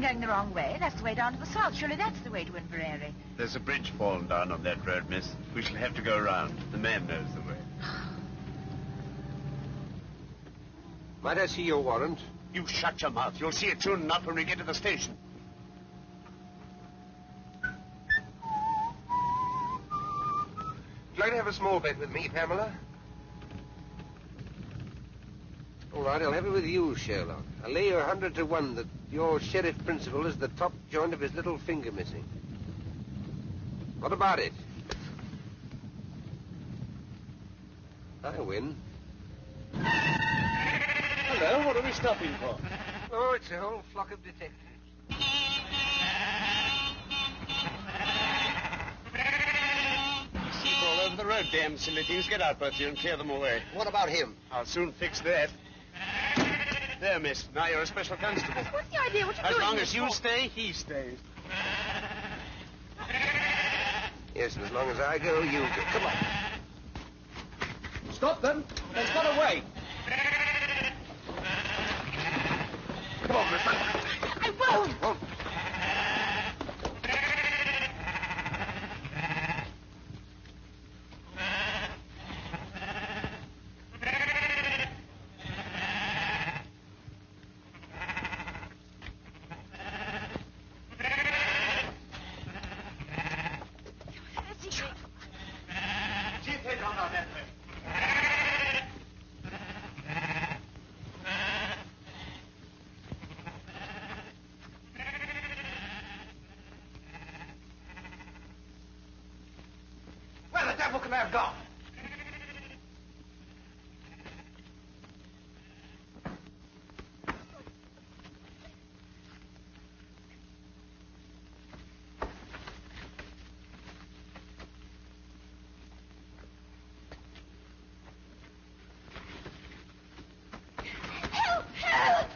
Going the wrong way. That's the way down to the south. Surely that's the way to Inverary. There's a bridge fallen down on that road, miss. We shall have to go around. The man knows the way. Might I see your warrant? You shut your mouth. You'll see it soon enough when we get to the station. Would you like to have a small bet with me, Pamela? All right, I'll have it with you, Sherlock. I'll lay you 100 to 1 that your sheriff principal is the top joint of his little finger missing. What about it? I win. Hello, what are we stopping for? Oh, it's a whole flock of detectives. Sheep all over the road, damn silly things. Get out, both of you, and clear them away. What about him? I'll soon fix that. There, miss. Now you're a special constable. What's the idea? What you As doing? long as you stay, he stays. Yes, and as long as I go, you go. Come on. Stop them. They've got away. Come on, miss. I won't. Won't. Where the devil can they have gone? Help! Help!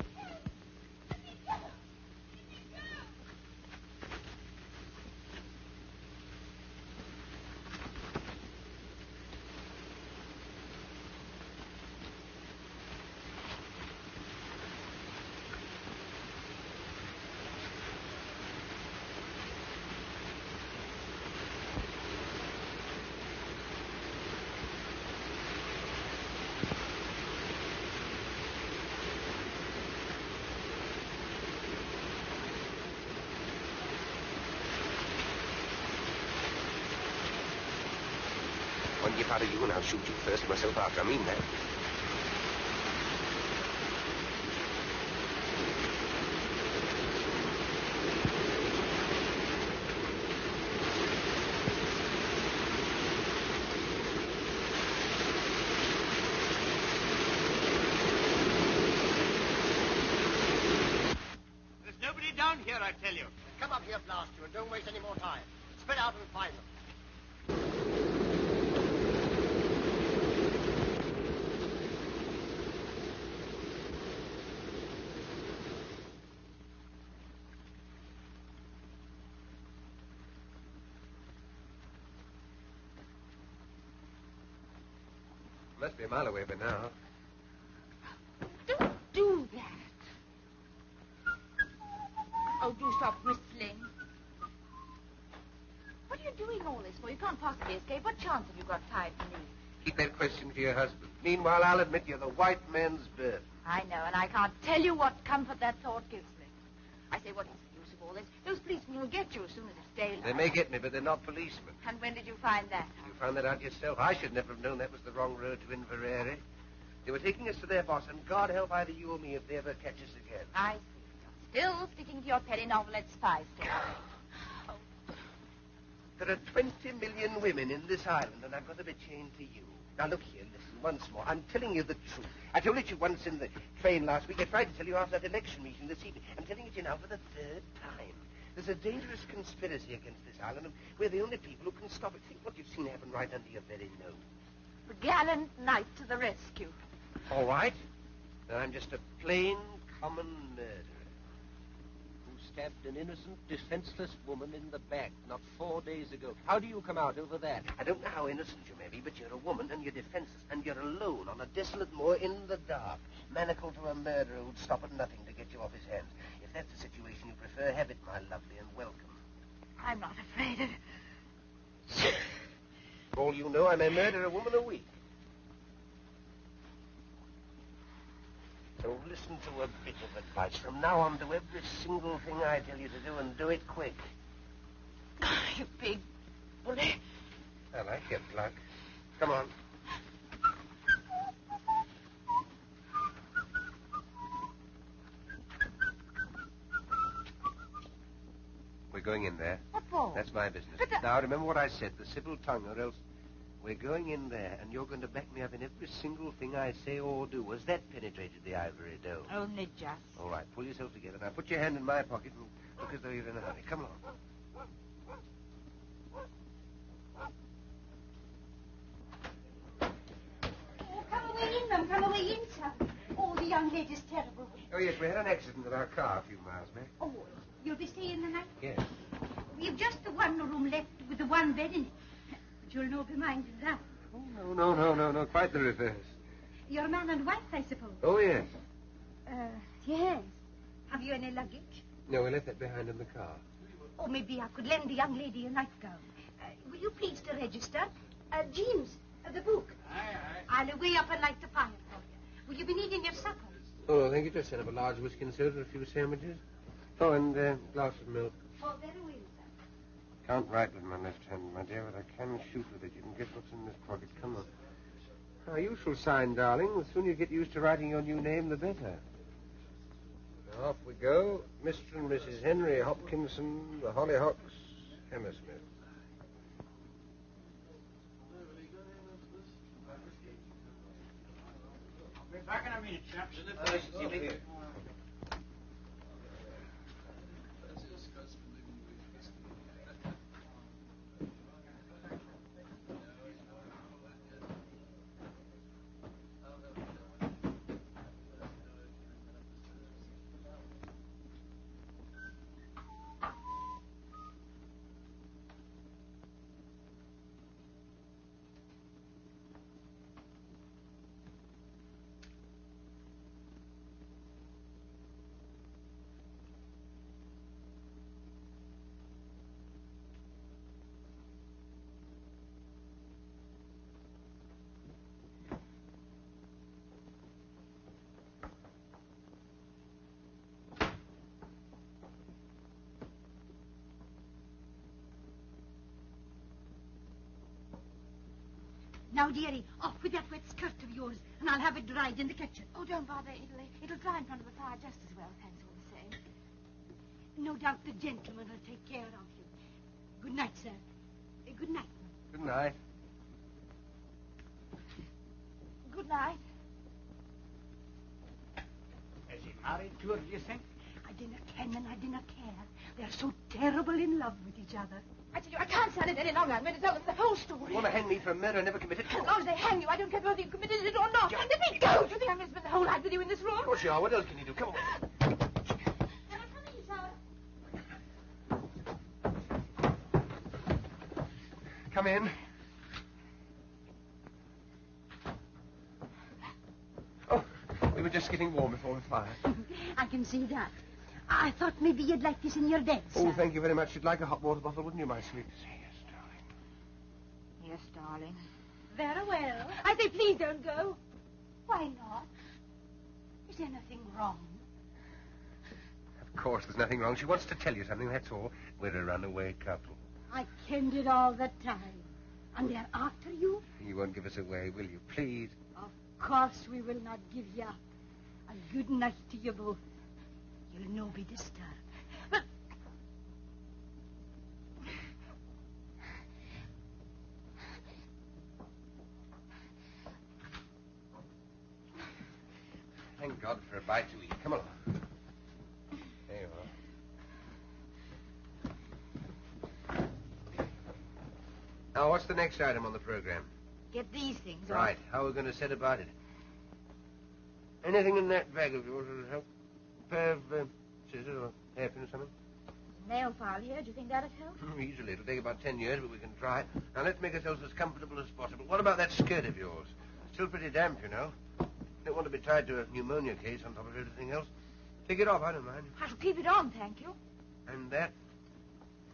One yip out of you and I'll shoot you first, myself after. I mean that. There's nobody down here, I tell you. Come up here, blast you, and don't waste any more time. Spread out and find them. Must be a mile away by now. Don't do that. Oh, do stop whistling. What are you doing all this for? You can't possibly escape. What chance have you got tied to me? Keep that question for your husband. Meanwhile, I'll admit you're the white man's burden. I know, and I can't tell you what comfort that thought gives me. I say, what is the use of all this? Those policemen will get you as soon as it's daylight. They may get me, but they're not policemen. And when did you find that? You found that out yourself. I should never have known that was the wrong road to Inverary. They were taking us to their boss, and God help either you or me if they ever catch us again. I see. You're still sticking to your penny novelette spy story. Oh. There are 20 million women in this island, and I've got to be chained to you. Now, look here, listen, once more. I'm telling you the truth. I told it to you once in the train last week. I tried to tell you after that election meeting this evening. I'm telling it to you now for the third time. There's a dangerous conspiracy against this island, and we're the only people who can stop it. Think what you've seen happen right under your very nose. The gallant knight to the rescue. All right. Then I'm just a plain, common murderer who stabbed an innocent, defenseless woman in the back not 4 days ago. How do you come out over that? I don't know how innocent you may be, but you're a woman and you're defenseless, and you're alone on a desolate moor in the dark, manacled to a murderer who'd stop at nothing to get you off his hands. If that's the situation you prefer, have it, my lovely, and welcome. I'm not afraid of... For all you know, I may murder a woman a week. So listen to a bit of advice. From now on, do every single thing I tell you to do, and do it quick. You big bully. I like your pluck. Come on. We're going in there. What for? That's my business. Now, remember what I said, the civil tongue, or else we're going in there, and you're going to back me up in every single thing I say or do. Has that penetrated the ivory dome? Only just. All right, pull yourself together. Now, put your hand in my pocket and look as though you're in a hurry. Come along. Oh, come away in, ma'am. Come away in, son. Oh, the young lady's terrible. Oh, yes, we had an accident with our car a few miles back. Oh, you'll be staying the night? Yes. We've just the one room left with the one bed in it. But you'll no be minding that. Oh, no. Quite the reverse. You're man and wife, I suppose. Oh, yes. Yes. Have you any luggage? No, we left that behind in the car. Oh, maybe I could lend the young lady a nightgown. Will you please to register? James, the book. Aye. I'll away up and light the fire for you. Will you be needing your supper? Oh, thank you. Just set up a large whiskey and soda and a few sandwiches. Oh, and a glass of milk. Oh, very well, sir. Can't write with my left hand, my dear, but I can shoot with it. You can guess what's in this pocket. Come on. Now, you shall sign, darling. The sooner you get used to writing your new name, the better. Now, off we go. Mr. and Mrs. Henry Hopkinson, the Hollyhocks, Hammersmith. I'll be back in a minute, chaps. Now, dearie, off with that wet skirt of yours, and I'll have it dried in the kitchen. Oh, don't bother. It'll dry in front of the fire just as well, thanks all the same. No doubt the gentleman will take care of you. Good night, sir. Good night. Good night. Good night. Is he married to her, do you think? I didn't ken and I didn't care. They're so terrible in love with each other. I tell you, I can't stand it any longer. I'm going to tell them the whole story. You want to hang me for a murder I never committed? As long as they hang you, I don't care whether you committed it or not. Yeah. Let me go. Do you think I'm going to spend the whole night with you in this room? Of course you are. What else can you do? Come on. Can I come in, sir? Come in. Oh, we were just getting warm before the fire. I can see that. I thought maybe you'd like this in your bed, sir. Oh, thank you very much. You'd like a hot water bottle, wouldn't you, my sweet? Yes, darling. Very well. I say, please don't go. Why not? Is there nothing wrong? Of course there's nothing wrong. She wants to tell you something, that's all. We're a runaway couple. I kenned it all the time. And they're after you? You won't give us away, will you? Please. Of course we will not give you up. A good night to you both. You'll no be disturbed. out for a bite to eat. Come along. There you are. Now, what's the next item on the program? Get these things Right. How are we going to set about it? Anything in that bag of yours will help? A pair of scissors or hairpin or something? Nail file here. Do you think that'd help? Easily. It'll take about 10 years, but we can try. Now, let's make ourselves as comfortable as possible. What about that skirt of yours? Still pretty damp, you know. Don't want to be tied to a pneumonia case on top of everything else. Take it off. I don't mind. I shall keep it on, thank you. And that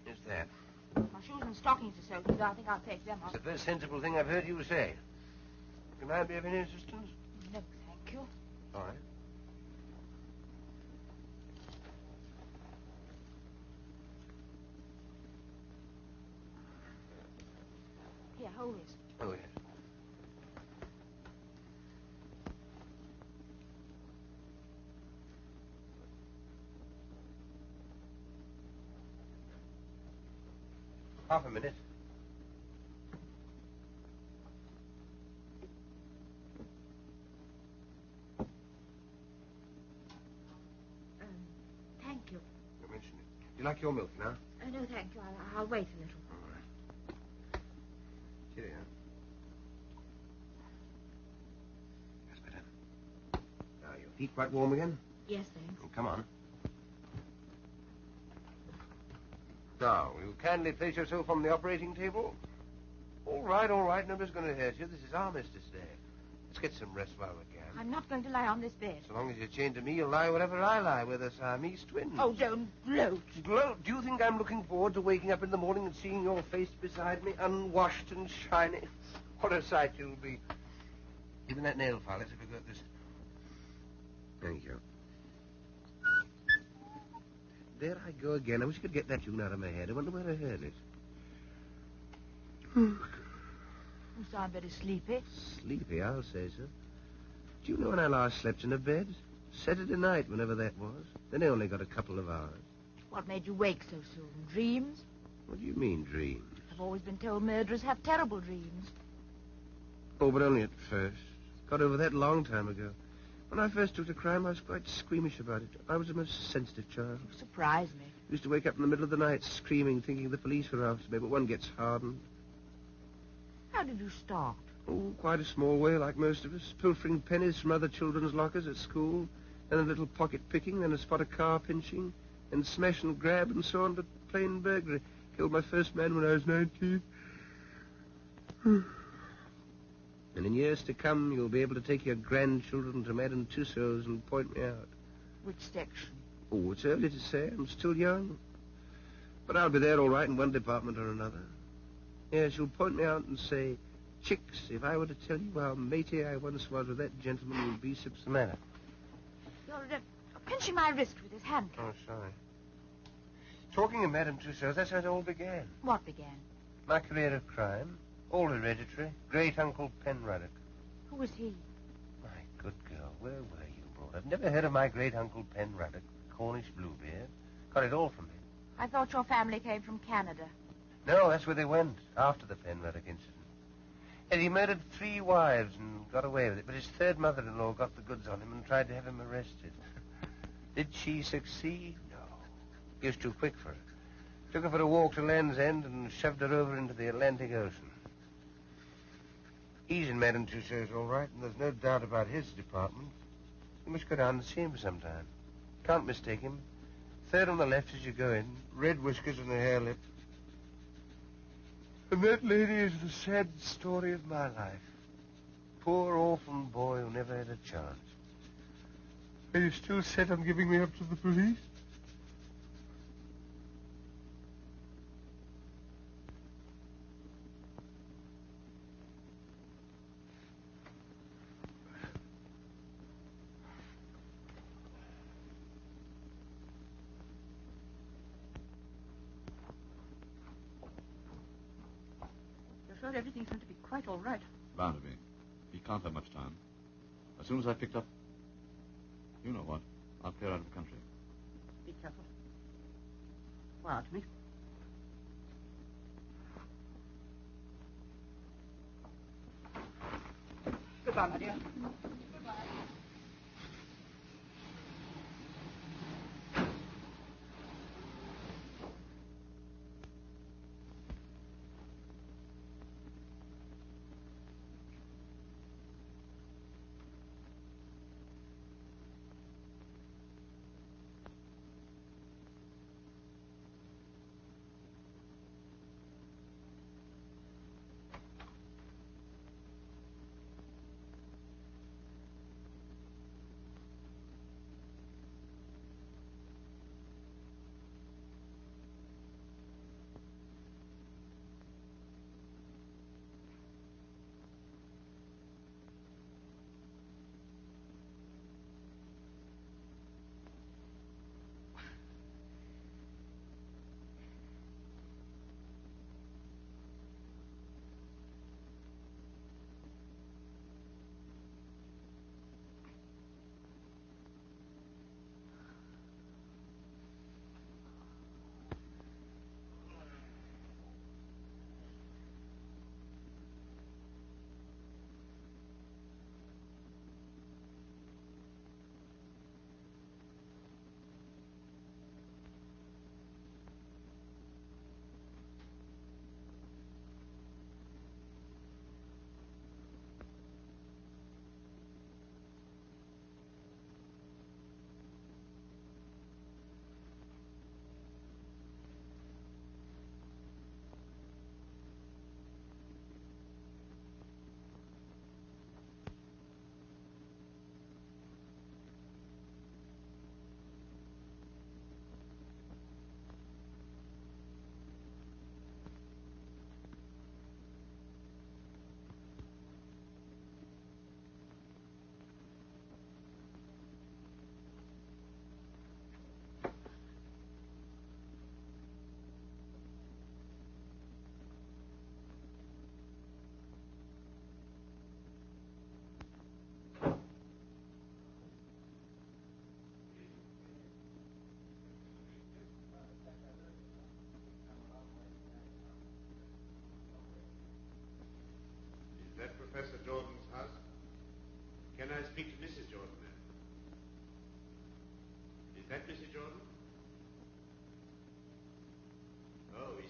is that. My shoes and stockings are soaked, but I think I'll take them off. It's the first sensible thing I've heard you say. Can I be of any assistance? No, thank you. All right. Here, hold this. Oh, yes. Half a minute. Thank you. You mentioned it. Do you like your milk now? No, thank you. I'll wait a little. All right. Cheerio. That's better. Now, your feet quite warm again? Yes, thanks. Oh, come on. Now, will you kindly place yourself on the operating table? All right, all right. Nobody's going to hurt you. This is Armistice Day. Let's get some rest while we can. I'm not going to lie on this bed. So long as you're chained to me, you'll lie wherever I lie. We're the Siamese twins. Oh, don't gloat. Gloat? Do you think I'm looking forward to waking up in the morning and seeing your face beside me, unwashed and shiny? What a sight you'll be. Even that nail file. Let's have a go at this. Thank you. There I go again. I wish I could get that tune out of my head. I wonder where I heard it. You sound very sleepy. Sleepy, I'll say so. Do you know when I last slept in a bed? Saturday night, whenever that was. Then I only got a couple of hours. What made you wake so soon? Dreams? What do you mean, dreams? I've always been told murderers have terrible dreams. Oh, but only at first. Got over that a long time ago. When I first took to crime, I was quite squeamish about it. I was a most sensitive child. You surprise me. Used to wake up in the middle of the night screaming, thinking the police were after me, but one gets hardened. How did you start? Oh, quite a small way, like most of us. Pilfering pennies from other children's lockers at school, and a little pocket picking, and a spot of car pinching, and smash and grab and so on, but plain burglary. Killed my first man when I was 19. And in years to come, you'll be able to take your grandchildren to Madame Tussauds and point me out. Which section? Oh, it's early to say. I'm still young. But I'll be there all right in one department or another. Yes, you'll point me out and say, Chicks, if I were to tell you how matey I once was with that gentleman, you'd be sips the matter. You're pinching my wrist with his hand. Oh, sorry. Talking of Madame Tussauds, that's how it all began. What began? My career of crime. All hereditary. Great-uncle Penruddock. Who was he? My good girl, where were you brought up? Never heard of my great-uncle Penruddock, Cornish Bluebeard? Got it all from him. I thought your family came from Canada. No, that's where they went, after the Penruddock incident. And he murdered 3 wives and got away with it, but his third mother-in-law got the goods on him and tried to have him arrested. Did she succeed? No. He was too quick for her. Took her for a walk to Land's End and shoved her over into the Atlantic Ocean. He's in Madame Tussauds, all right, and there's no doubt about his department. You must go down and see him sometime. Can't mistake him. Third on the left as you go in. Red whiskers and a hair lip. And that lady is the sad story of my life. Poor orphan boy who never had a chance. Are you still set on giving me up to the police? You're sure everything's going to be quite all right? Bound to be. He can't have much time. As soon as I picked up... You know what? I'll clear out of the country. Be careful. Quiet me. Goodbye, my dear.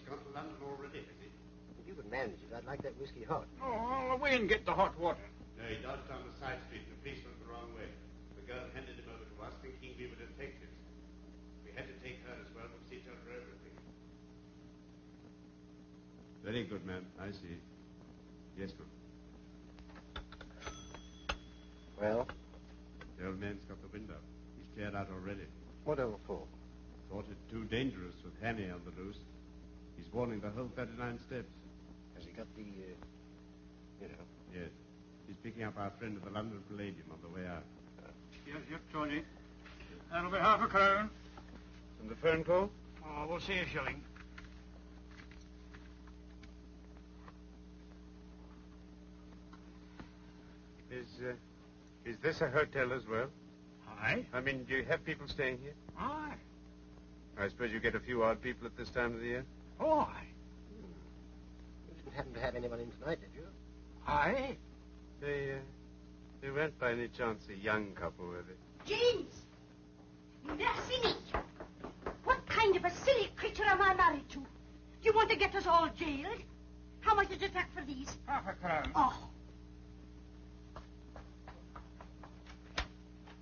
gone to London already, has he? If you could manage it, I'd like that whiskey hot. Oh, I'll away and get the hot water. No, he dodged down the side street and the police went the wrong way. The girl handed him over to us thinking we were detectives. We had to take her as well to see to her everything. Very good, ma'am. I see. Yes, ma'am. Well? The old man's got the wind up. He's cleared out already. Whatever for? Thought it too dangerous with Hanny on the loose. He's warning the whole 39 steps. Has he got the, Yes. He's picking up our friend at the London Palladium on the way out. Yep, Tony. That'll be half a crown. And the phone call? Oh, we'll see a shilling. Is this a hotel as well? Aye. I mean, do you have people staying here? Aye. I suppose you get a few odd people at this time of the year? Oh, aye. You didn't happen to have anyone in tonight, did you? Aye. They weren't by any chance a young couple, were they? James! Mercy! What kind of a silly creature am I married to? Do you want to get us all jailed? How much does it take for these? Half a crown. Oh.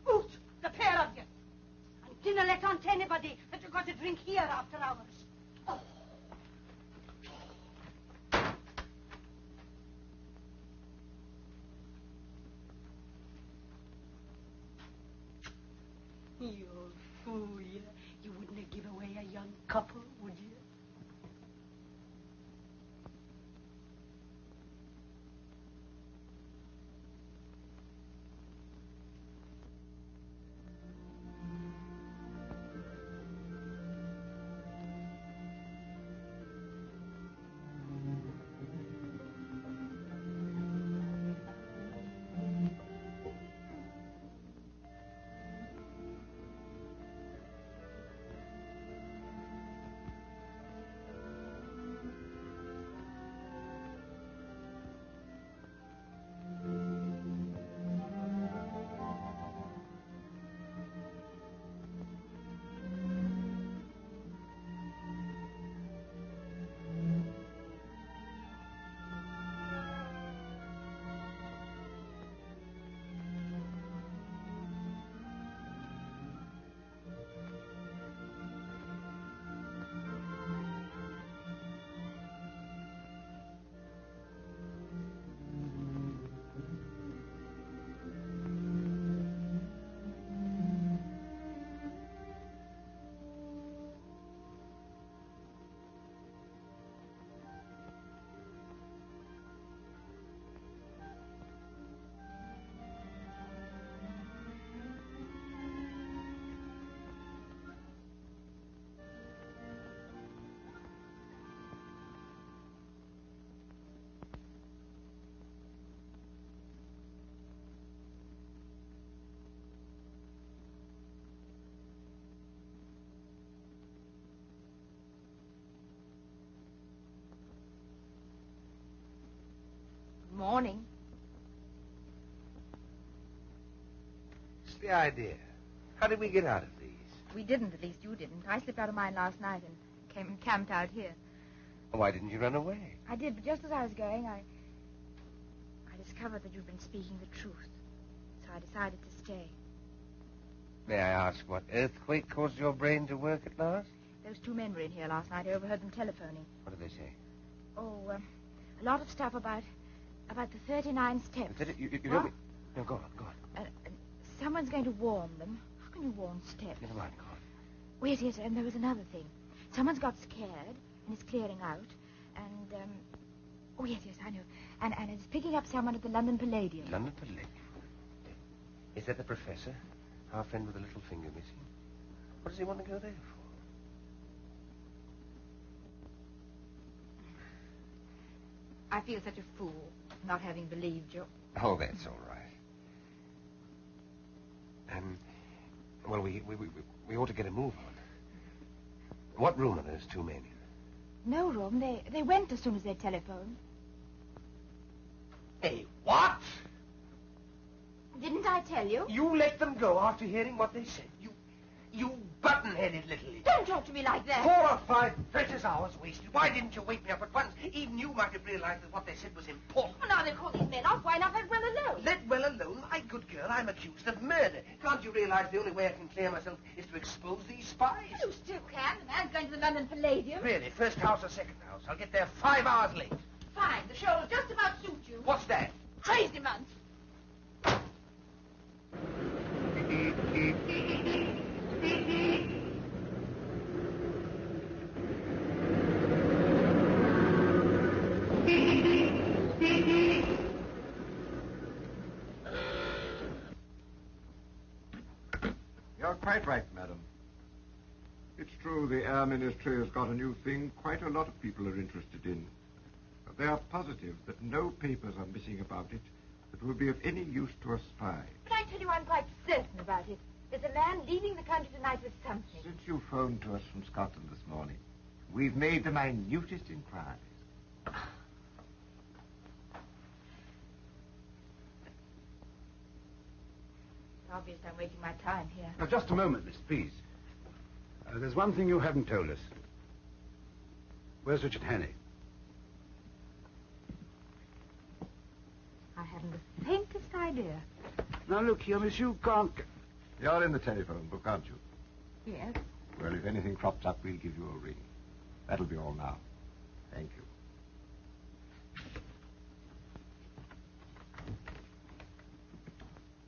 Out, the pair of you. And dinna let on to anybody that you're going to drink here after hours. Oh. You old fool, you wouldn't give away a young couple, would you? Morning. What's the idea? How did we get out of these? We didn't, at least you didn't. I slipped out of mine last night and came and camped out here. Why didn't you run away? I did, but just as I was going, I discovered that you'd been speaking the truth. So I decided to stay. May I ask what earthquake caused your brain to work at last? Those two men were in here last night. I overheard them telephoning. What did they say? Oh, a lot of stuff about the 39 steps. You don't mean... No, go on. Someone's going to warn them. How can you warn steps? Never mind, go on. Wait, yes, and there was another thing. Someone's got scared and is clearing out. And, oh, yes, I know. And it's picking up someone at the London Palladium. London Palladium? Is that the professor? Our friend with the little finger missing? What does he want to go there for? I feel such a fool, not having believed you. Oh, that's all right. Well, we ought to get a move on. What room are those two men in? No room. They went as soon as they telephoned. Hey, what? Didn't I tell you? You let them go after hearing what they said. You button-headed little idiot. Don't talk to me like that. 4 or 5 precious hours wasted. Why didn't you wake me up at once? Even you might have realized that what they said was important. Well, now they'll call these men off. Why not let well alone? Let well alone? My good girl, I'm accused of murder. Can't you realize the only way I can clear myself is to expose these spies? You still can. The man's going to the London Palladium. Really? First house or second house? I'll get there 5 hours late. Fine. The show will just about suit you. What's that? Crazy month. You're quite right, madam. It's true the Air Ministry has got a new thing quite a lot of people are interested in. But they are positive that no papers are missing about it that will be of any use to a spy. But I tell you, I'm quite certain about it. There's a man leaving the country tonight with something. Since you phoned to us from Scotland this morning, we've made the minutest inquiries. It's obvious I'm wasting my time here. Now, just a moment, miss, please. There's one thing you haven't told us. Where's Richard Hannay? I haven't the faintest idea. Now, look here, miss, you can't... You're in the telephone book, aren't you? Yes. Well, if anything crops up, we'll give you a ring. That'll be all now. Thank you.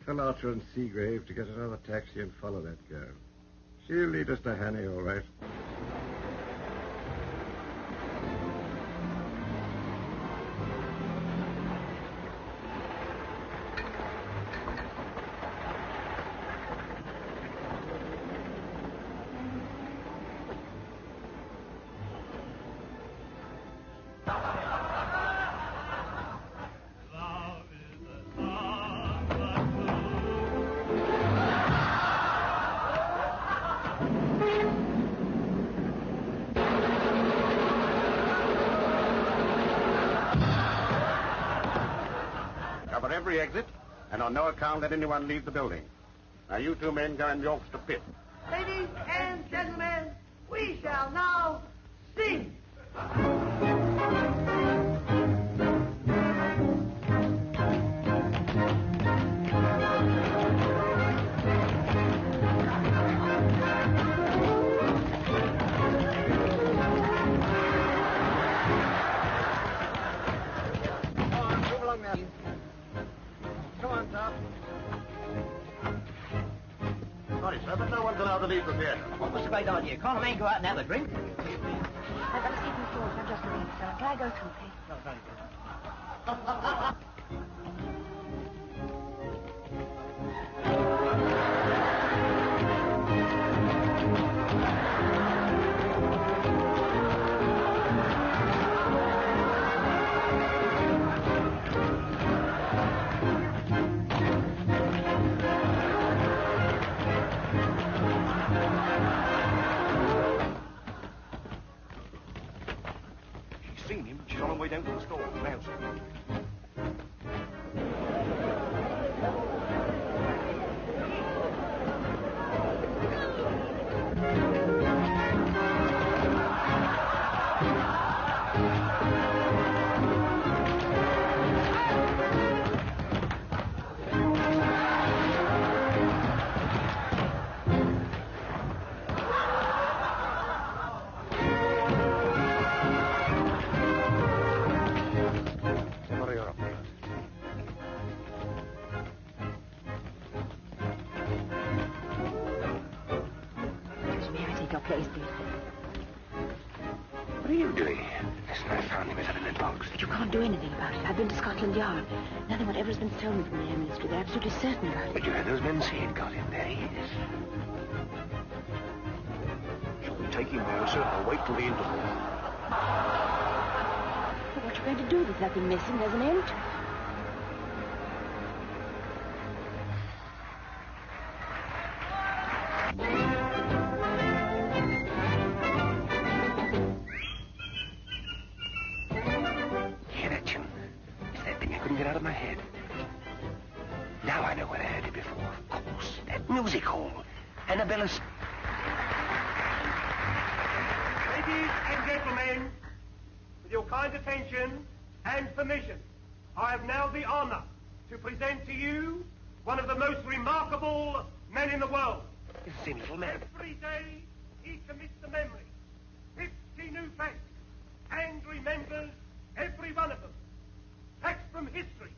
Tell Archer and Seagrave to get another taxi and follow that girl. She'll lead us to Hannay, all right. Cover every exit, and on no account let anyone leave the building. Now, you 2 men go in York's to pit. Ladies and gentlemen, we shall now sing. Sorry, sir, but no one's allowed to leave the theater. What was the great idea? Can't a man go out and have a drink? I've got a seat in the stores. I've just arrived, so can I go through, please? No, very good. She's seen him. She's on her way down to the store. Now, sir. What are your updates? Excuse me, I take your place, please. What are you doing here? Listen, I found him in that box. But you can't do anything about it. I've been to Scotland Yard. Nothing whatever has been stolen from the Air Ministry. They're absolutely certain about it. But you heard those men say he'd got him. There he is. Shall we take him now, sir, or wait till the interval? But what you going to do? There's nothing missing. There's an end to it. Hear that tune? It's that thing I couldn't get out of my head. Now I know where I heard it before. Of course, that music hall. Annabella's... Ladies and gentlemen, with your kind attention and permission, I have now the honor to present to you one of the most remarkable men in the world. It's the same little man. Every day he commits to memory 50 new facts and remembers every one of them. Facts from history,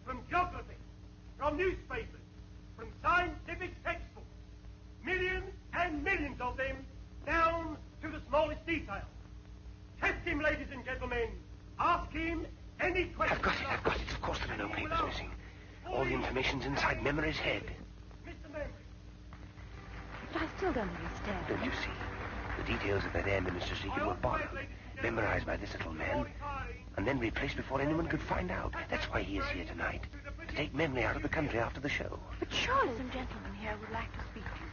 from geography, from newspapers, from scientific textbooks. Millions and millions of them, down to the smallest detail. Test him, ladies and gentlemen. Ask him any question. I've got it. Of course there are no papers missing. All the information's inside Memory's head. Mr. Memory. But I still don't understand. Don't you see? The details of that air minister secret were bottled, memorized by this little man, and then replaced before anyone could find out. That's why he is here tonight, to take Memory out of the country after the show. But surely some gentleman here would like to speak to you.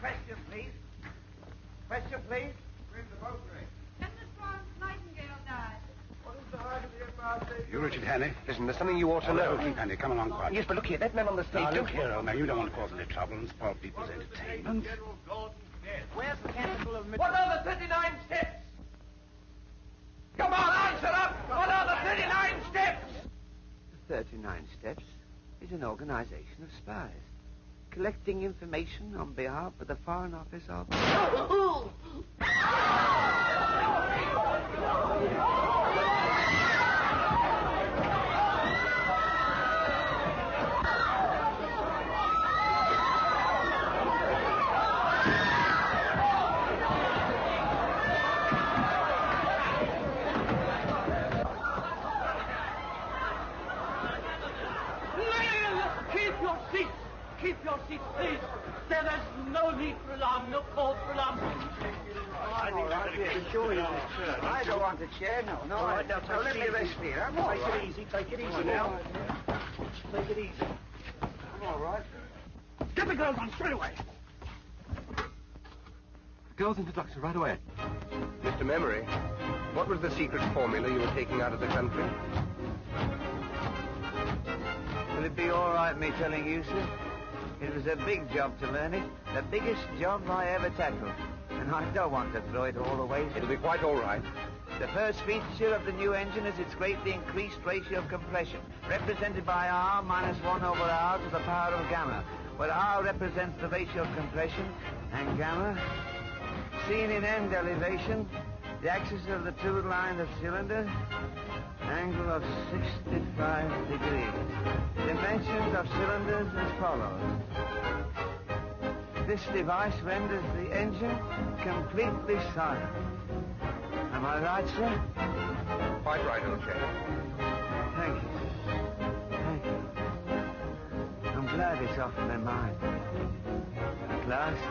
Question, please. Question, please. Where's the boat ring? And Miss Florence Nightingale died. What is the height of the Empire State? You, Richard Hanley? Listen, there's something you ought to know. Keep Hanley, come along quietly. Yes, but look here, that man on the stage... Now, look here, old man, you don't want to cause any trouble and spoil people's entertainment. Where's the capital of... What are the 39 steps? Come on, answer up! What are the 39 steps? The 39 Steps is an organization of spies, collecting information on behalf of the Foreign Office of... Keep your seats, please. There is no need for alarm, no cause for alarm. I don't want a chair, no. All right, now, let me rest here. I'm all right. Take it easy now. Take it easy. I'm all right. Get the girls on straight away. Girls' introduction right away. Mr. Memory, what was the secret formula you were taking out of the country? Will it be all right me telling you, sir? It was a big job to learn it, the biggest job I ever tackled. And I don't want to throw it all away. It'll be quite all right. The first feature of the new engine is its greatly increased ratio of compression, represented by R minus 1 over R to the power of gamma, where R represents the ratio of compression, and gamma, seen in end elevation, the axis of the two line of cylinder, angle of 65 degrees. Dimensions of cylinders as follows. This device renders the engine completely silent. Am I right, sir? Quite right, old chap. Thank you, sir. Thank you. I'm glad it's off my mind. At last.